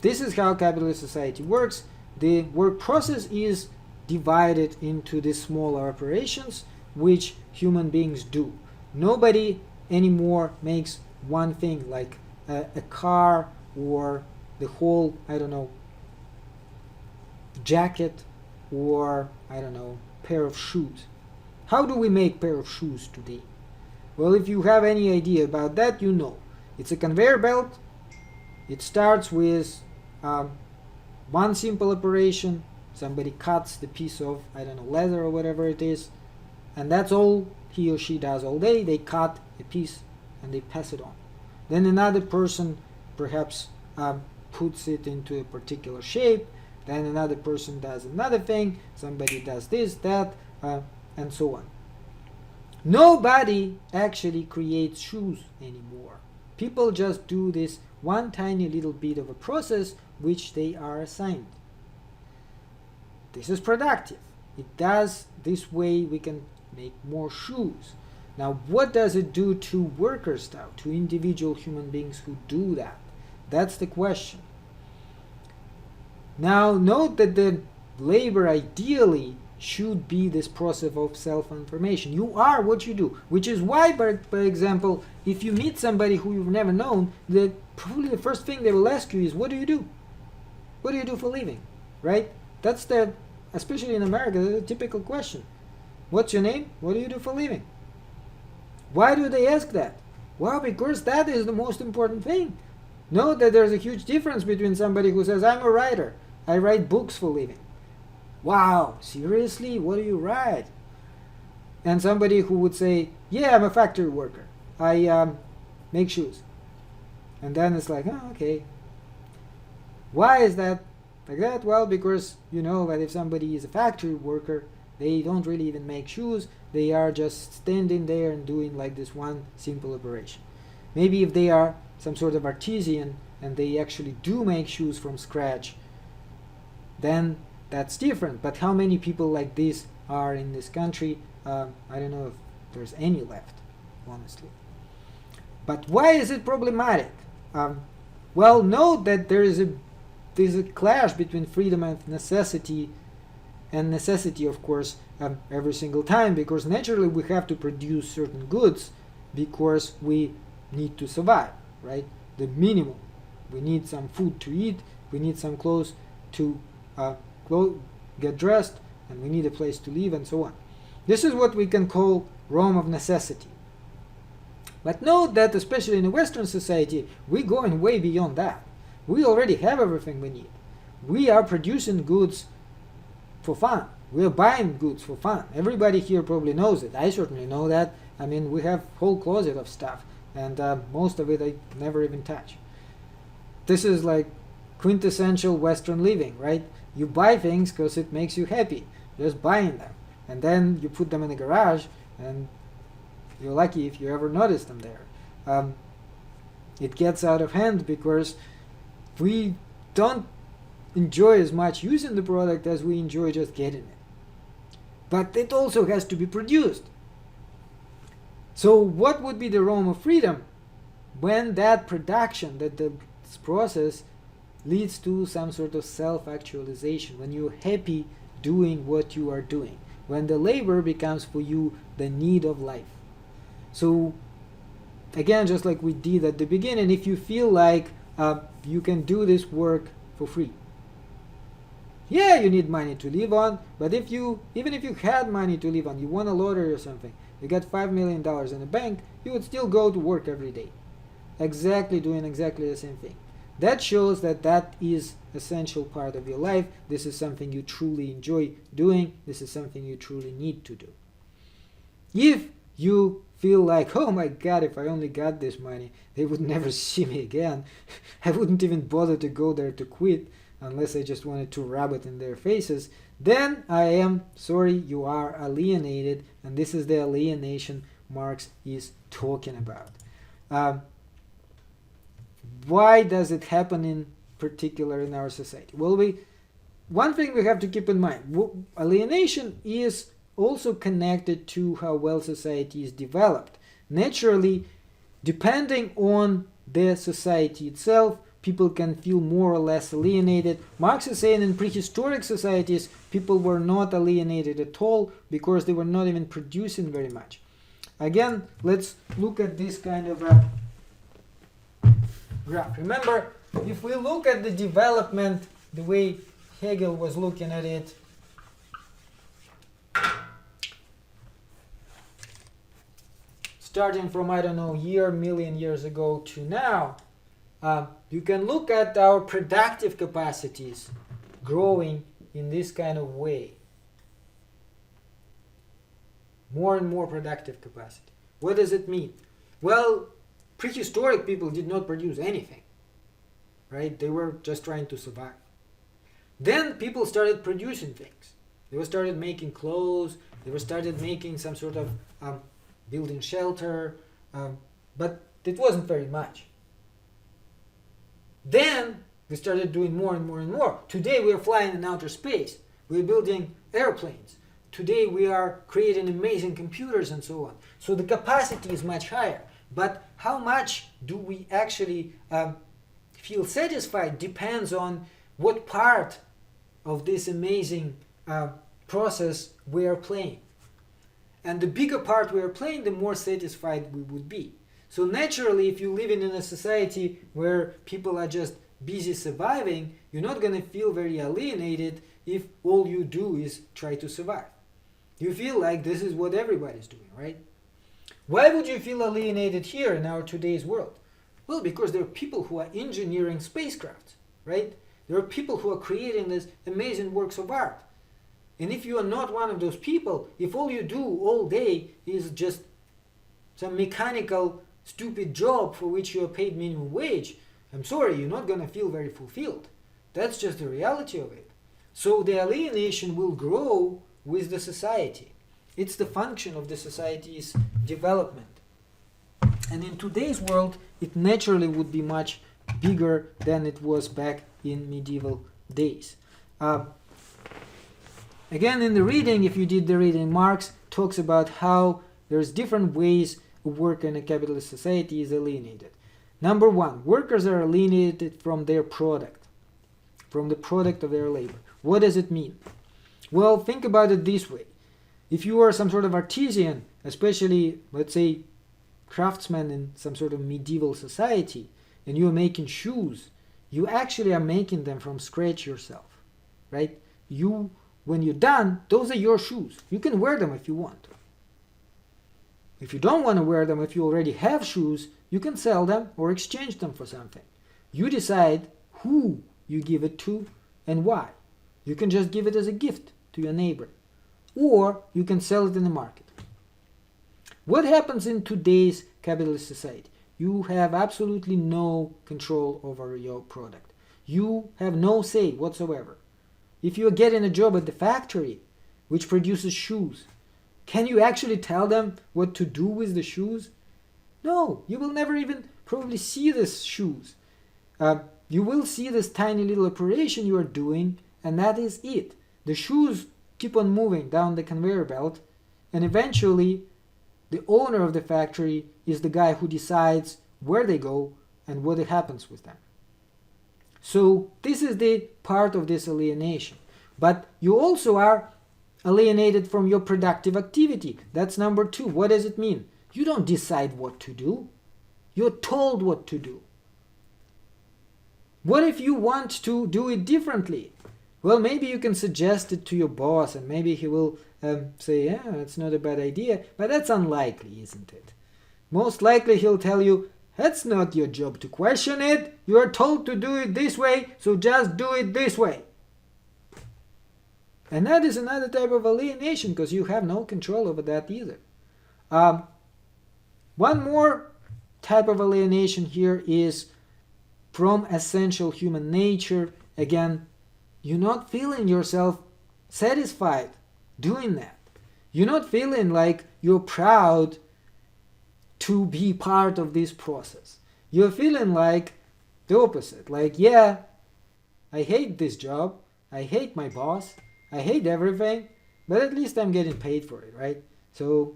This is how capitalist society works. The work process is divided into these smaller operations which human beings do. Nobody anymore makes one thing like a car or the whole, I don't know, jacket or, I don't know, pair of shoes. How do we make pair of shoes today? Well, if you have any idea about that, you know. It's a conveyor belt. It starts with one simple operation. Somebody cuts the piece of, I don't know, leather or whatever it is, and that's all he or she does all day. They cut a piece and they pass it on. Then another person perhaps puts it into a particular shape. Then another person does another thing. Somebody does this, that, and so on. Nobody actually creates shoes anymore. People just do this one tiny little bit of a process which they are assigned. This is productive. It does this way we can make more shoes. Now, what does it do to workers now, to individual human beings who do that? That's the question. Now, note that the labor ideally should be this process of self-information. You are what you do, which is why, for example, if you meet somebody who you've never known, probably the first thing they will ask you is, what do you do? What do you do for a living? Right? That's especially in America, the typical question. What's your name? What do you do for a living? Why do they ask that? Well, because that is the most important thing. Note that there's a huge difference between somebody who says, I'm a writer. I write books for a living. Wow, seriously? What do you write? And somebody who would say, yeah, I'm a factory worker. I make shoes. And then it's like, oh, okay. Why is that like that? Well, because you know that if somebody is a factory worker, they don't really even make shoes. They are just standing there and doing like this one simple operation. Maybe if they are some sort of artisan and they actually do make shoes from scratch, then that's different. But how many people like this are in this country? I don't know if there's any left, honestly. But why is it problematic? Well, note that there's a clash between freedom and necessity, of course, every single time, because naturally we have to produce certain goods because we need to survive, right? The minimum. We need some food to eat, we need some clothes to get dressed, and we need a place to live, and so on. This is what we can call Rome of necessity. But note that, especially in a Western society, we're going way beyond that. We already have everything we need. We are producing goods for fun. We are buying goods for fun. Everybody here probably knows it. I certainly know that. I mean, we have a whole closet of stuff, and most of it I never even touch. This is like quintessential Western living, right? You buy things because it makes you happy, just buying them. And then you put them in the garage, and you're lucky if you ever notice them there. It gets out of hand because we don't enjoy as much using the product as we enjoy just getting it. But it also has to be produced. So what would be the Rome of freedom when that production, this process leads to some sort of self-actualization, when you're happy doing what you are doing, when the labor becomes for you the need of life. So again, just like we did at the beginning, if you feel like you can do this work for free, yeah, you need money to live on, but even if you had money to live on, you won a lottery or something, you got $5 million in the bank, you would still go to work every day, doing exactly the same thing. that shows that that is essential part of your life. This is something you truly enjoy doing. This is something you truly need to do. If you feel like, oh my God, if I only got this money, they would never see me again. I wouldn't even bother to go there to quit unless I just wanted to rub it in their faces. Then I am sorry, you are alienated, and this is the alienation Marx is talking about. Why does it happen in particular in our society? Well, one thing we have to keep in mind, alienation is also connected to how well society is developed. Naturally, depending on the society itself, people can feel more or less alienated. Marx is saying in prehistoric societies, people were not alienated at all because they were not even producing very much. Again, let's look at this kind of a graph. Remember, if we look at the development the way Hegel was looking at it, starting from, I don't know, million years ago to now, you can look at our productive capacities growing in this kind of way. More and more productive capacity. What does it mean? Well, prehistoric people did not produce anything, right? They were just trying to survive. Then people started producing things. They started making clothes. They started making some sort of building shelter, but it wasn't very much. Then we started doing more and more and more. Today we are flying in outer space. We're building airplanes. Today we are creating amazing computers and so on. So the capacity is much higher. But how much do we actually feel satisfied depends on what part of this amazing process we are playing. And the bigger part we are playing, the more satisfied we would be. So naturally, if you live in a society where people are just busy surviving, you're not going to feel very alienated if all you do is try to survive. You feel like this is what everybody's doing, right? Why would you feel alienated here in our today's world? Well, because there are people who are engineering spacecrafts, right? There are people who are creating these amazing works of art. And if you are not one of those people, if all you do all day is just some mechanical, stupid job for which you are paid minimum wage, I'm sorry, you're not going to feel very fulfilled. That's just the reality of it. So the alienation will grow with the society. It's the function of the society's development. And in today's world, it naturally would be much bigger than it was back in medieval days. Again, in the reading, if you did the reading, Marx talks about how there's different ways a worker in a capitalist society is alienated. Number one, workers are alienated from their product, from the product of their labor. What does it mean? Well, think about it this way. If you are some sort of artisan, especially, let's say, craftsman in some sort of medieval society, and you are making shoes, you actually are making them from scratch yourself, right? When you're done, those are your shoes. You can wear them if you want. If you don't want to wear them, if you already have shoes, you can sell them or exchange them for something. You decide who you give it to and why. You can just give it as a gift to your neighbor, or you can sell it in the market. What happens in today's capitalist society? You have absolutely no control over your product. You have no say whatsoever. If you are getting a job at the factory which produces shoes, can you actually tell them what to do with the shoes? No, you will never even probably see these shoes. You will see this tiny little operation you are doing, and that is it. The shoes keep on moving down the conveyor belt, and eventually the owner of the factory is the guy who decides where they go and what happens with them. So this is the part of this alienation. But you also are alienated from your productive activity. That's number two. What does it mean? You don't decide what to do. You're told what to do. What if you want to do it differently? Well, maybe you can suggest it to your boss, and maybe he will say, yeah, it's not a bad idea, but that's unlikely, isn't it? Most likely he'll tell you, That's not your job to question it. You are told to do it this way, so just do it this way. And that is another type of alienation, because you have no control over that either. One more type of alienation here is from essential human nature. Again, you're not feeling yourself satisfied doing that. You're not feeling like you're proud to be part of this process. You're feeling like the opposite. Like, yeah, I hate this job. I hate my boss. I hate everything. But at least I'm getting paid for it, right? So,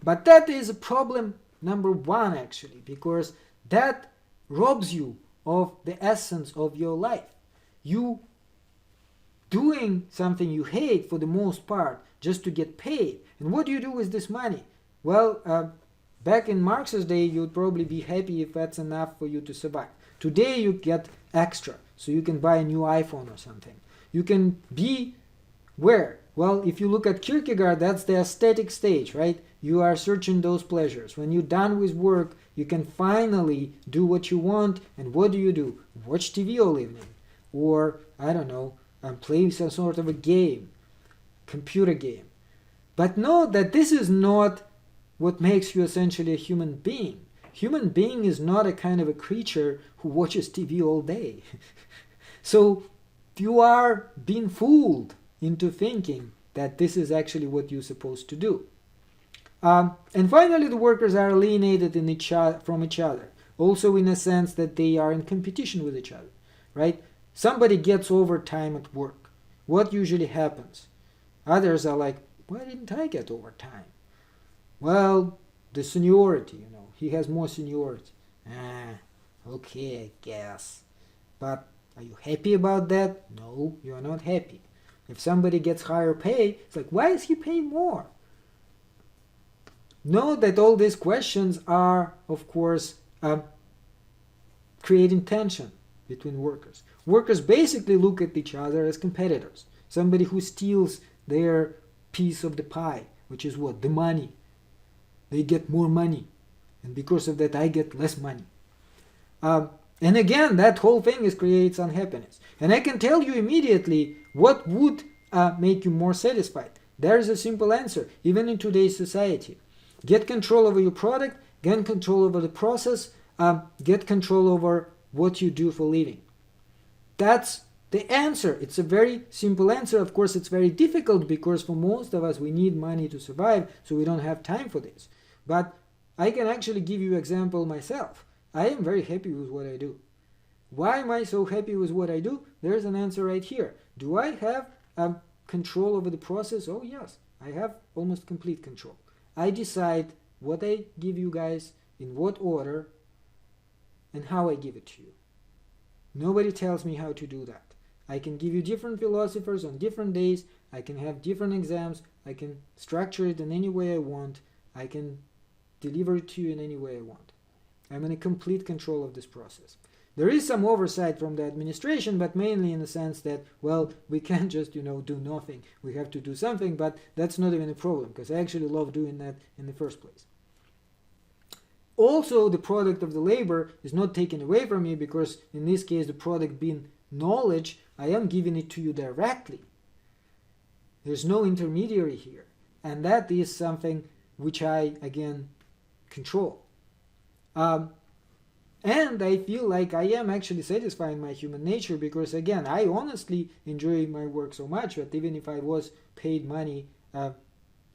but that is a problem number one, actually, because that robs you of the essence of your life. You doing something you hate for the most part just to get paid. And what do you do with this money? Well, back in Marx's day, you'd probably be happy if that's enough for you to survive. Today you get extra, so you can buy a new iPhone or something. You can be where? Well, if you look at Kierkegaard, that's the aesthetic stage, right? You are searching those pleasures. When you're done with work, you can finally do what you want. And what do? Watch TV all evening. Or, I don't know, play some sort of a game, computer game. But know that this is not what makes you essentially a human being. Human being is not a kind of a creature who watches TV all day. So you are being fooled into thinking that this is actually what you're supposed to do. And finally, the workers are alienated from each other, also in a sense that they are in competition with each other, right? Somebody gets overtime at work. What usually happens? Others are like, why didn't I get overtime? Well, the seniority, he has more seniority. Okay, I guess. But are you happy about that? No, you are not happy. If somebody gets higher pay, it's like, why is he paid more? Know that all these questions are, of course, creating tension between workers. Workers basically look at each other as competitors. Somebody who steals their piece of the pie, which is what? The money. They get more money. And because of that, I get less money. And again, that whole thing creates unhappiness. And I can tell you immediately what would make you more satisfied. There is a simple answer, even in today's society. Get control over your product, get control over the process, get control over what you do for a living. That's the answer. It's a very simple answer. Of course, it's very difficult because for most of us, we need money to survive, so we don't have time for this. But I can actually give you an example myself. I am very happy with what I do. Why am I so happy with what I do? There's an answer right here. Do I have control over the process? Oh yes, I have almost complete control. I decide what I give you guys, in what order, and how I give it to you. Nobody tells me how to do that. I can give you different philosophers on different days. I can have different exams. I can structure it in any way I want. I can deliver it to you in any way I want. I'm in complete control of this process. There is some oversight from the administration, but mainly in the sense that, well, we can't just, do nothing. We have to do something, but that's not even a problem, because I actually love doing that in the first place. Also, the product of the labor is not taken away from me, because in this case, the product being knowledge, I am giving it to you directly. There's no intermediary here. And that is something which I, again, control. And I feel like I am actually satisfying my human nature because, again, I honestly enjoy my work so much that even if I was paid money and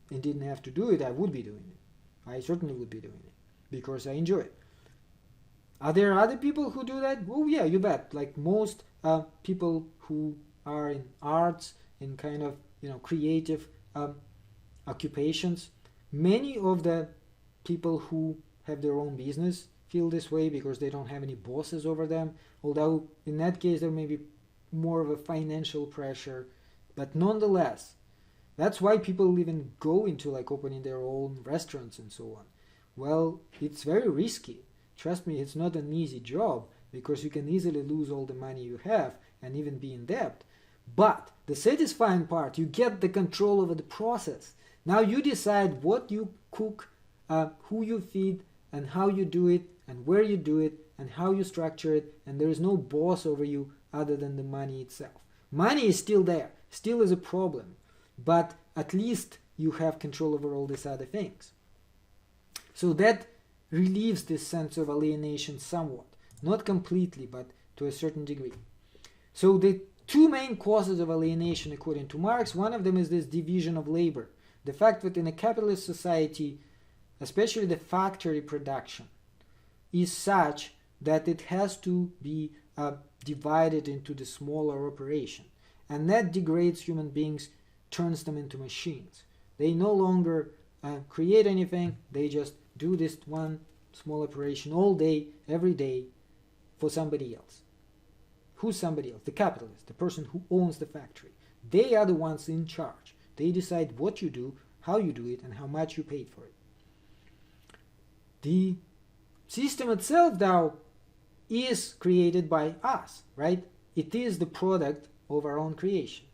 didn't have to do it, I would be doing it. I certainly would be doing it because I enjoy it. Are there other people who do that? Oh yeah, you bet. Like most people who are in arts, in kind of creative occupations, many of the people who have their own business feel this way because they don't have any bosses over them, although in that case there may be more of a financial pressure, but nonetheless, that's why people even go into opening their own restaurants and so on. Well, it's very risky. Trust me, it's not an easy job because you can easily lose all the money you have and even be in debt. But the satisfying part, you get the control over the process. Now you decide what you cook, who you feed, and how you do it and where you do it and how you structure it, and there is no boss over you other than the money itself. Money is still there, still is a problem, but at least you have control over all these other things. So that relieves this sense of alienation somewhat, not completely, but to a certain degree. So the two main causes of alienation according to Marx, one of them is this division of labor. The fact that in a capitalist society, especially the factory production, is such that it has to be divided into the smaller operation. And that degrades human beings, turns them into machines. They no longer create anything, they just do this one small operation all day, every day, for somebody else. Who's somebody else? The capitalist, the person who owns the factory. They are the ones in charge. They decide what you do, how you do it, and how much you paid for it. The system itself, though, is created by us, right? It is the product of our own creation.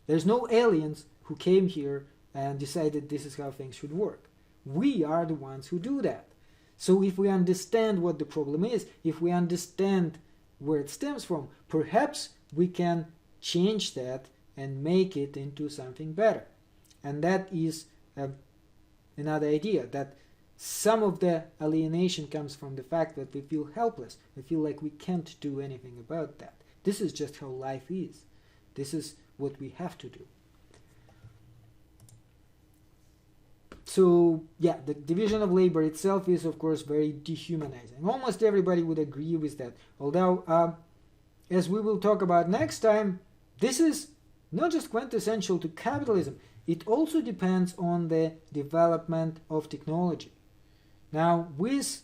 There's no aliens who came here and decided this is how things should work. We are the ones who do that. So if we understand what the problem is, if we understand where it stems from, perhaps we can change that and make it into something better. And that is another idea, that some of the alienation comes from the fact that we feel helpless. We feel like we can't do anything about that. This is just how life is. This is what we have to do. So, yeah, the division of labor itself is, of course, very dehumanizing. Almost everybody would agree with that. Although, as we will talk about next time, this is not just quintessential to capitalism. It also depends on the development of technology. Now, with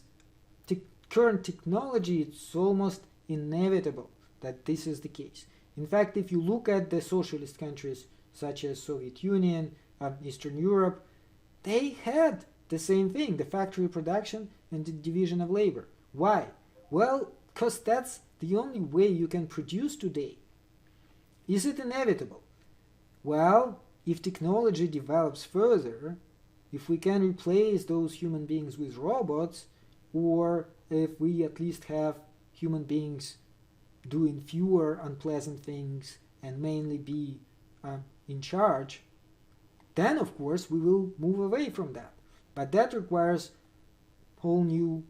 current technology, it's almost inevitable that this is the case. In fact, if you look at the socialist countries such as Soviet Union, Eastern Europe, they had the same thing, the factory production and the division of labor. Why? Well, because that's the only way you can produce today. Is it inevitable? Well, if technology develops further, if we can replace those human beings with robots, or if we at least have human beings doing fewer unpleasant things and mainly be in charge, then of course we will move away from that. But that requires a whole new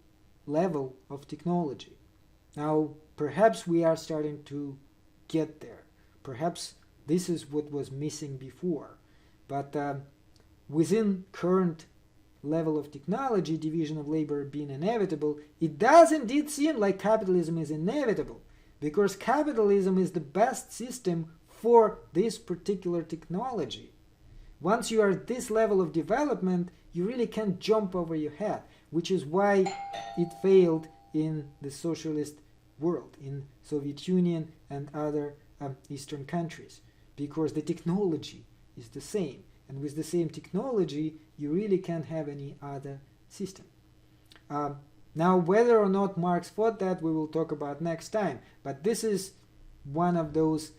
level of technology. Now, perhaps we are starting to get there. Perhaps this is what was missing before. But within current level of technology, division of labor being inevitable, it does indeed seem like capitalism is inevitable, because capitalism is the best system for this particular technology. Once you are at this level of development, you really can't jump over your head, which is why it failed in the socialist world, in Soviet Union and other Eastern countries, because the technology is the same. And with the same technology, you really can't have any other system. Now, whether or not Marx thought that, we will talk about next time. But this is one of those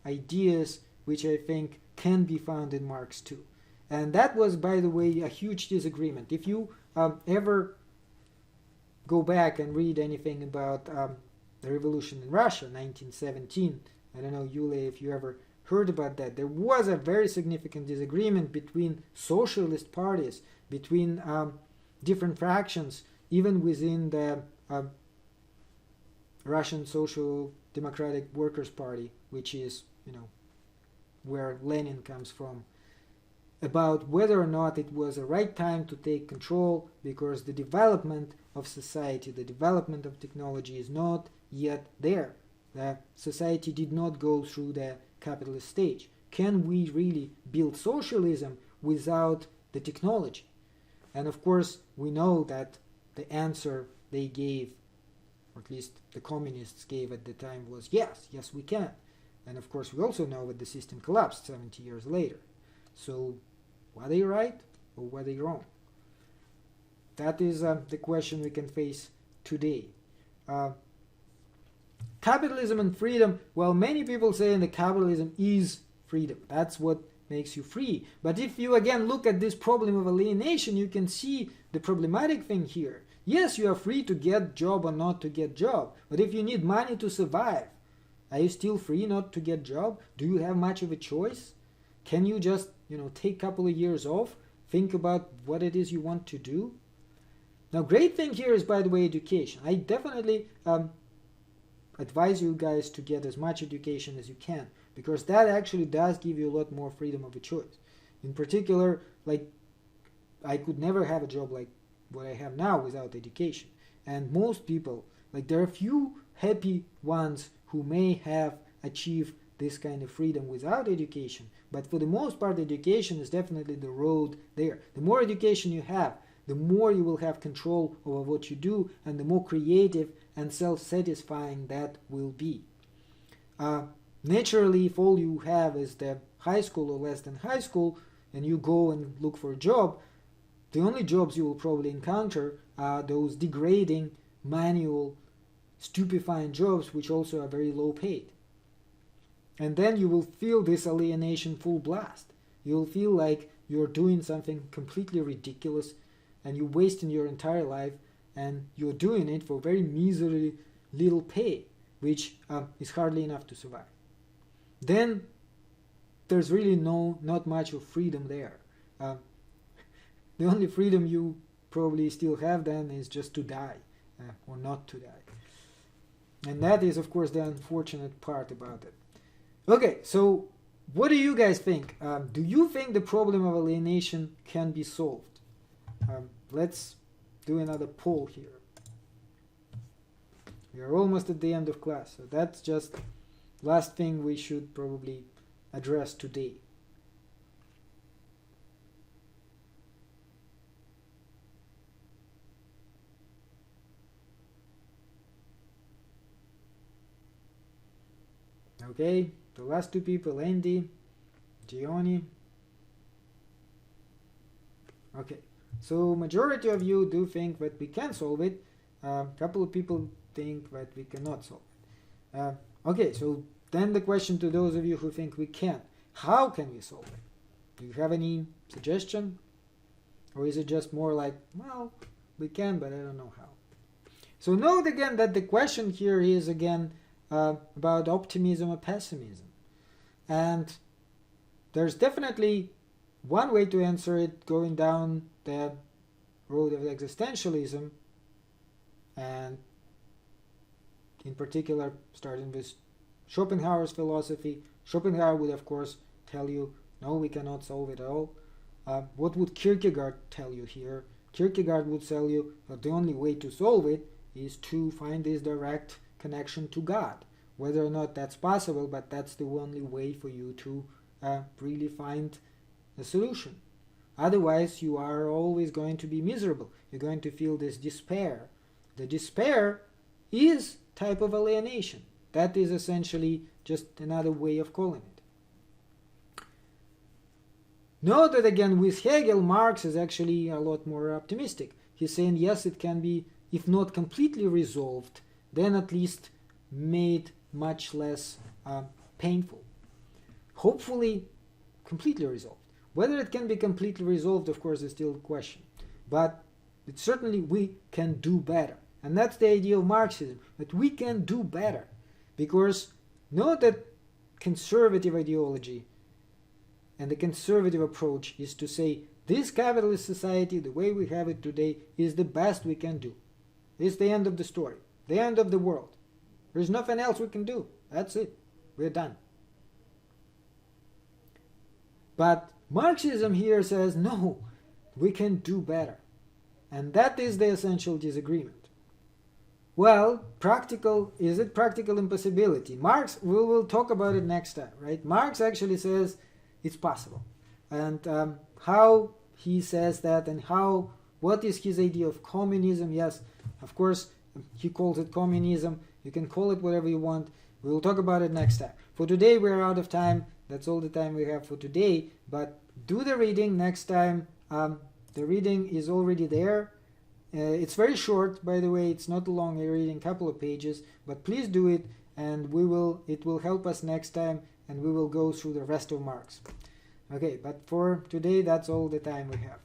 ideas which I think can be found in Marx too. And that was, by the way, a huge disagreement. If you ever go back and read anything about the revolution in Russia, 1917, I don't know, Yule, if you ever heard about that, there was a very significant disagreement between socialist parties, between different fractions, even within the Russian Social Democratic Workers' Party, which is, where Lenin comes from, about whether or not it was the right time to take control, because the development of society, the development of technology is not yet there. The society did not go through the capitalist stage. Can we really build socialism without the technology? And of course, we know that the answer they gave, or at least the communists gave at the time, was yes, we can. And of course, we also know that the system collapsed 70 years later. So, were they right or were they wrong? That is the question we can face today. Capitalism and freedom, well, many people say that capitalism is freedom. That's what makes you free. But if you again look at this problem of alienation, you can see the problematic thing here. Yes, you are free to get job or not to get job, but if you need money to survive, are you still free not to get job? Do you have much of a choice? Can you just, take a couple of years off, think about what it is you want to do? Now, great thing here is, by the way, education. I definitely advise you guys to get as much education as you can, because that actually does give you a lot more freedom of a choice. In particular, like, I could never have a job like what I have now without education. And most people, like, there are few happy ones who may have achieved this kind of freedom without education, but for the most part, education is definitely the road there. The more education you have, the more you will have control over what you do, and the more creative and self-satisfying that will be. Naturally, if all you have is the high school or less than high school, and you go and look for a job, the only jobs you will probably encounter are those degrading, manual, stupefying jobs, which also are very low paid. And then you will feel this alienation full blast. You'll feel like you're doing something completely ridiculous, and you're wasting your entire life, and you're doing it for very miserably little pay, which is hardly enough to survive. Then there's really not much of freedom there. The only freedom you probably still have then is just to die, or not to die. And that is, of course, the unfortunate part about it. Okay, so what do you guys think? Do you think the problem of alienation can be solved? Let's do another poll here. We are almost at the end of class, so that's just last thing we should probably address today. Okay, the last two people, Andy, Gioni. Okay, so majority of you do think that we can solve it. A couple of people think that we cannot solve it. Okay, so then the question to those of you who think we can. How can we solve it? Do you have any suggestion? Or is it just more like, well, we can, but I don't know how. So note again that the question here is again about optimism or pessimism. And there's definitely one way to answer it, going down the road of existentialism, and in particular starting with Schopenhauer's philosophy. Schopenhauer would of course tell you, no, we cannot solve it all. What would Kierkegaard tell you here? Kierkegaard would tell you that the only way to solve it is to find this direct connection to God. Whether or not that's possible, but that's the only way for you to really find a solution. Otherwise, you are always going to be miserable. You're going to feel this despair. The despair is type of alienation. That is essentially just another way of calling it. Note that again with Hegel, Marx is actually a lot more optimistic. He's saying yes, it can be, if not completely resolved, then at least made much less painful. Hopefully completely resolved. Whether it can be completely resolved, of course, is still a question. But it certainly we can do better. And that's the idea of Marxism, that we can do better. Because note that conservative ideology and the conservative approach is to say this capitalist society, the way we have it today, is the best we can do. It's the end of the story, the end of the world. There's nothing else we can do. That's it. We're done. But Marxism here says, no, we can do better. And that is the essential disagreement. Well, is it practical impossibility? Marx, we will talk about it next time, right? Marx actually says it's possible. And how he says that and what is his idea of communism? Yes, of course, he calls it communism. You can call it whatever you want. We will talk about it next time. For today, we're out of time. That's all the time we have for today. But do the reading next time. The reading is already there. It's very short, by the way. It's not long. You're reading a couple of pages. But please do it, and it will help us next time, and we will go through the rest of Marx. Okay, but for today, that's all the time we have.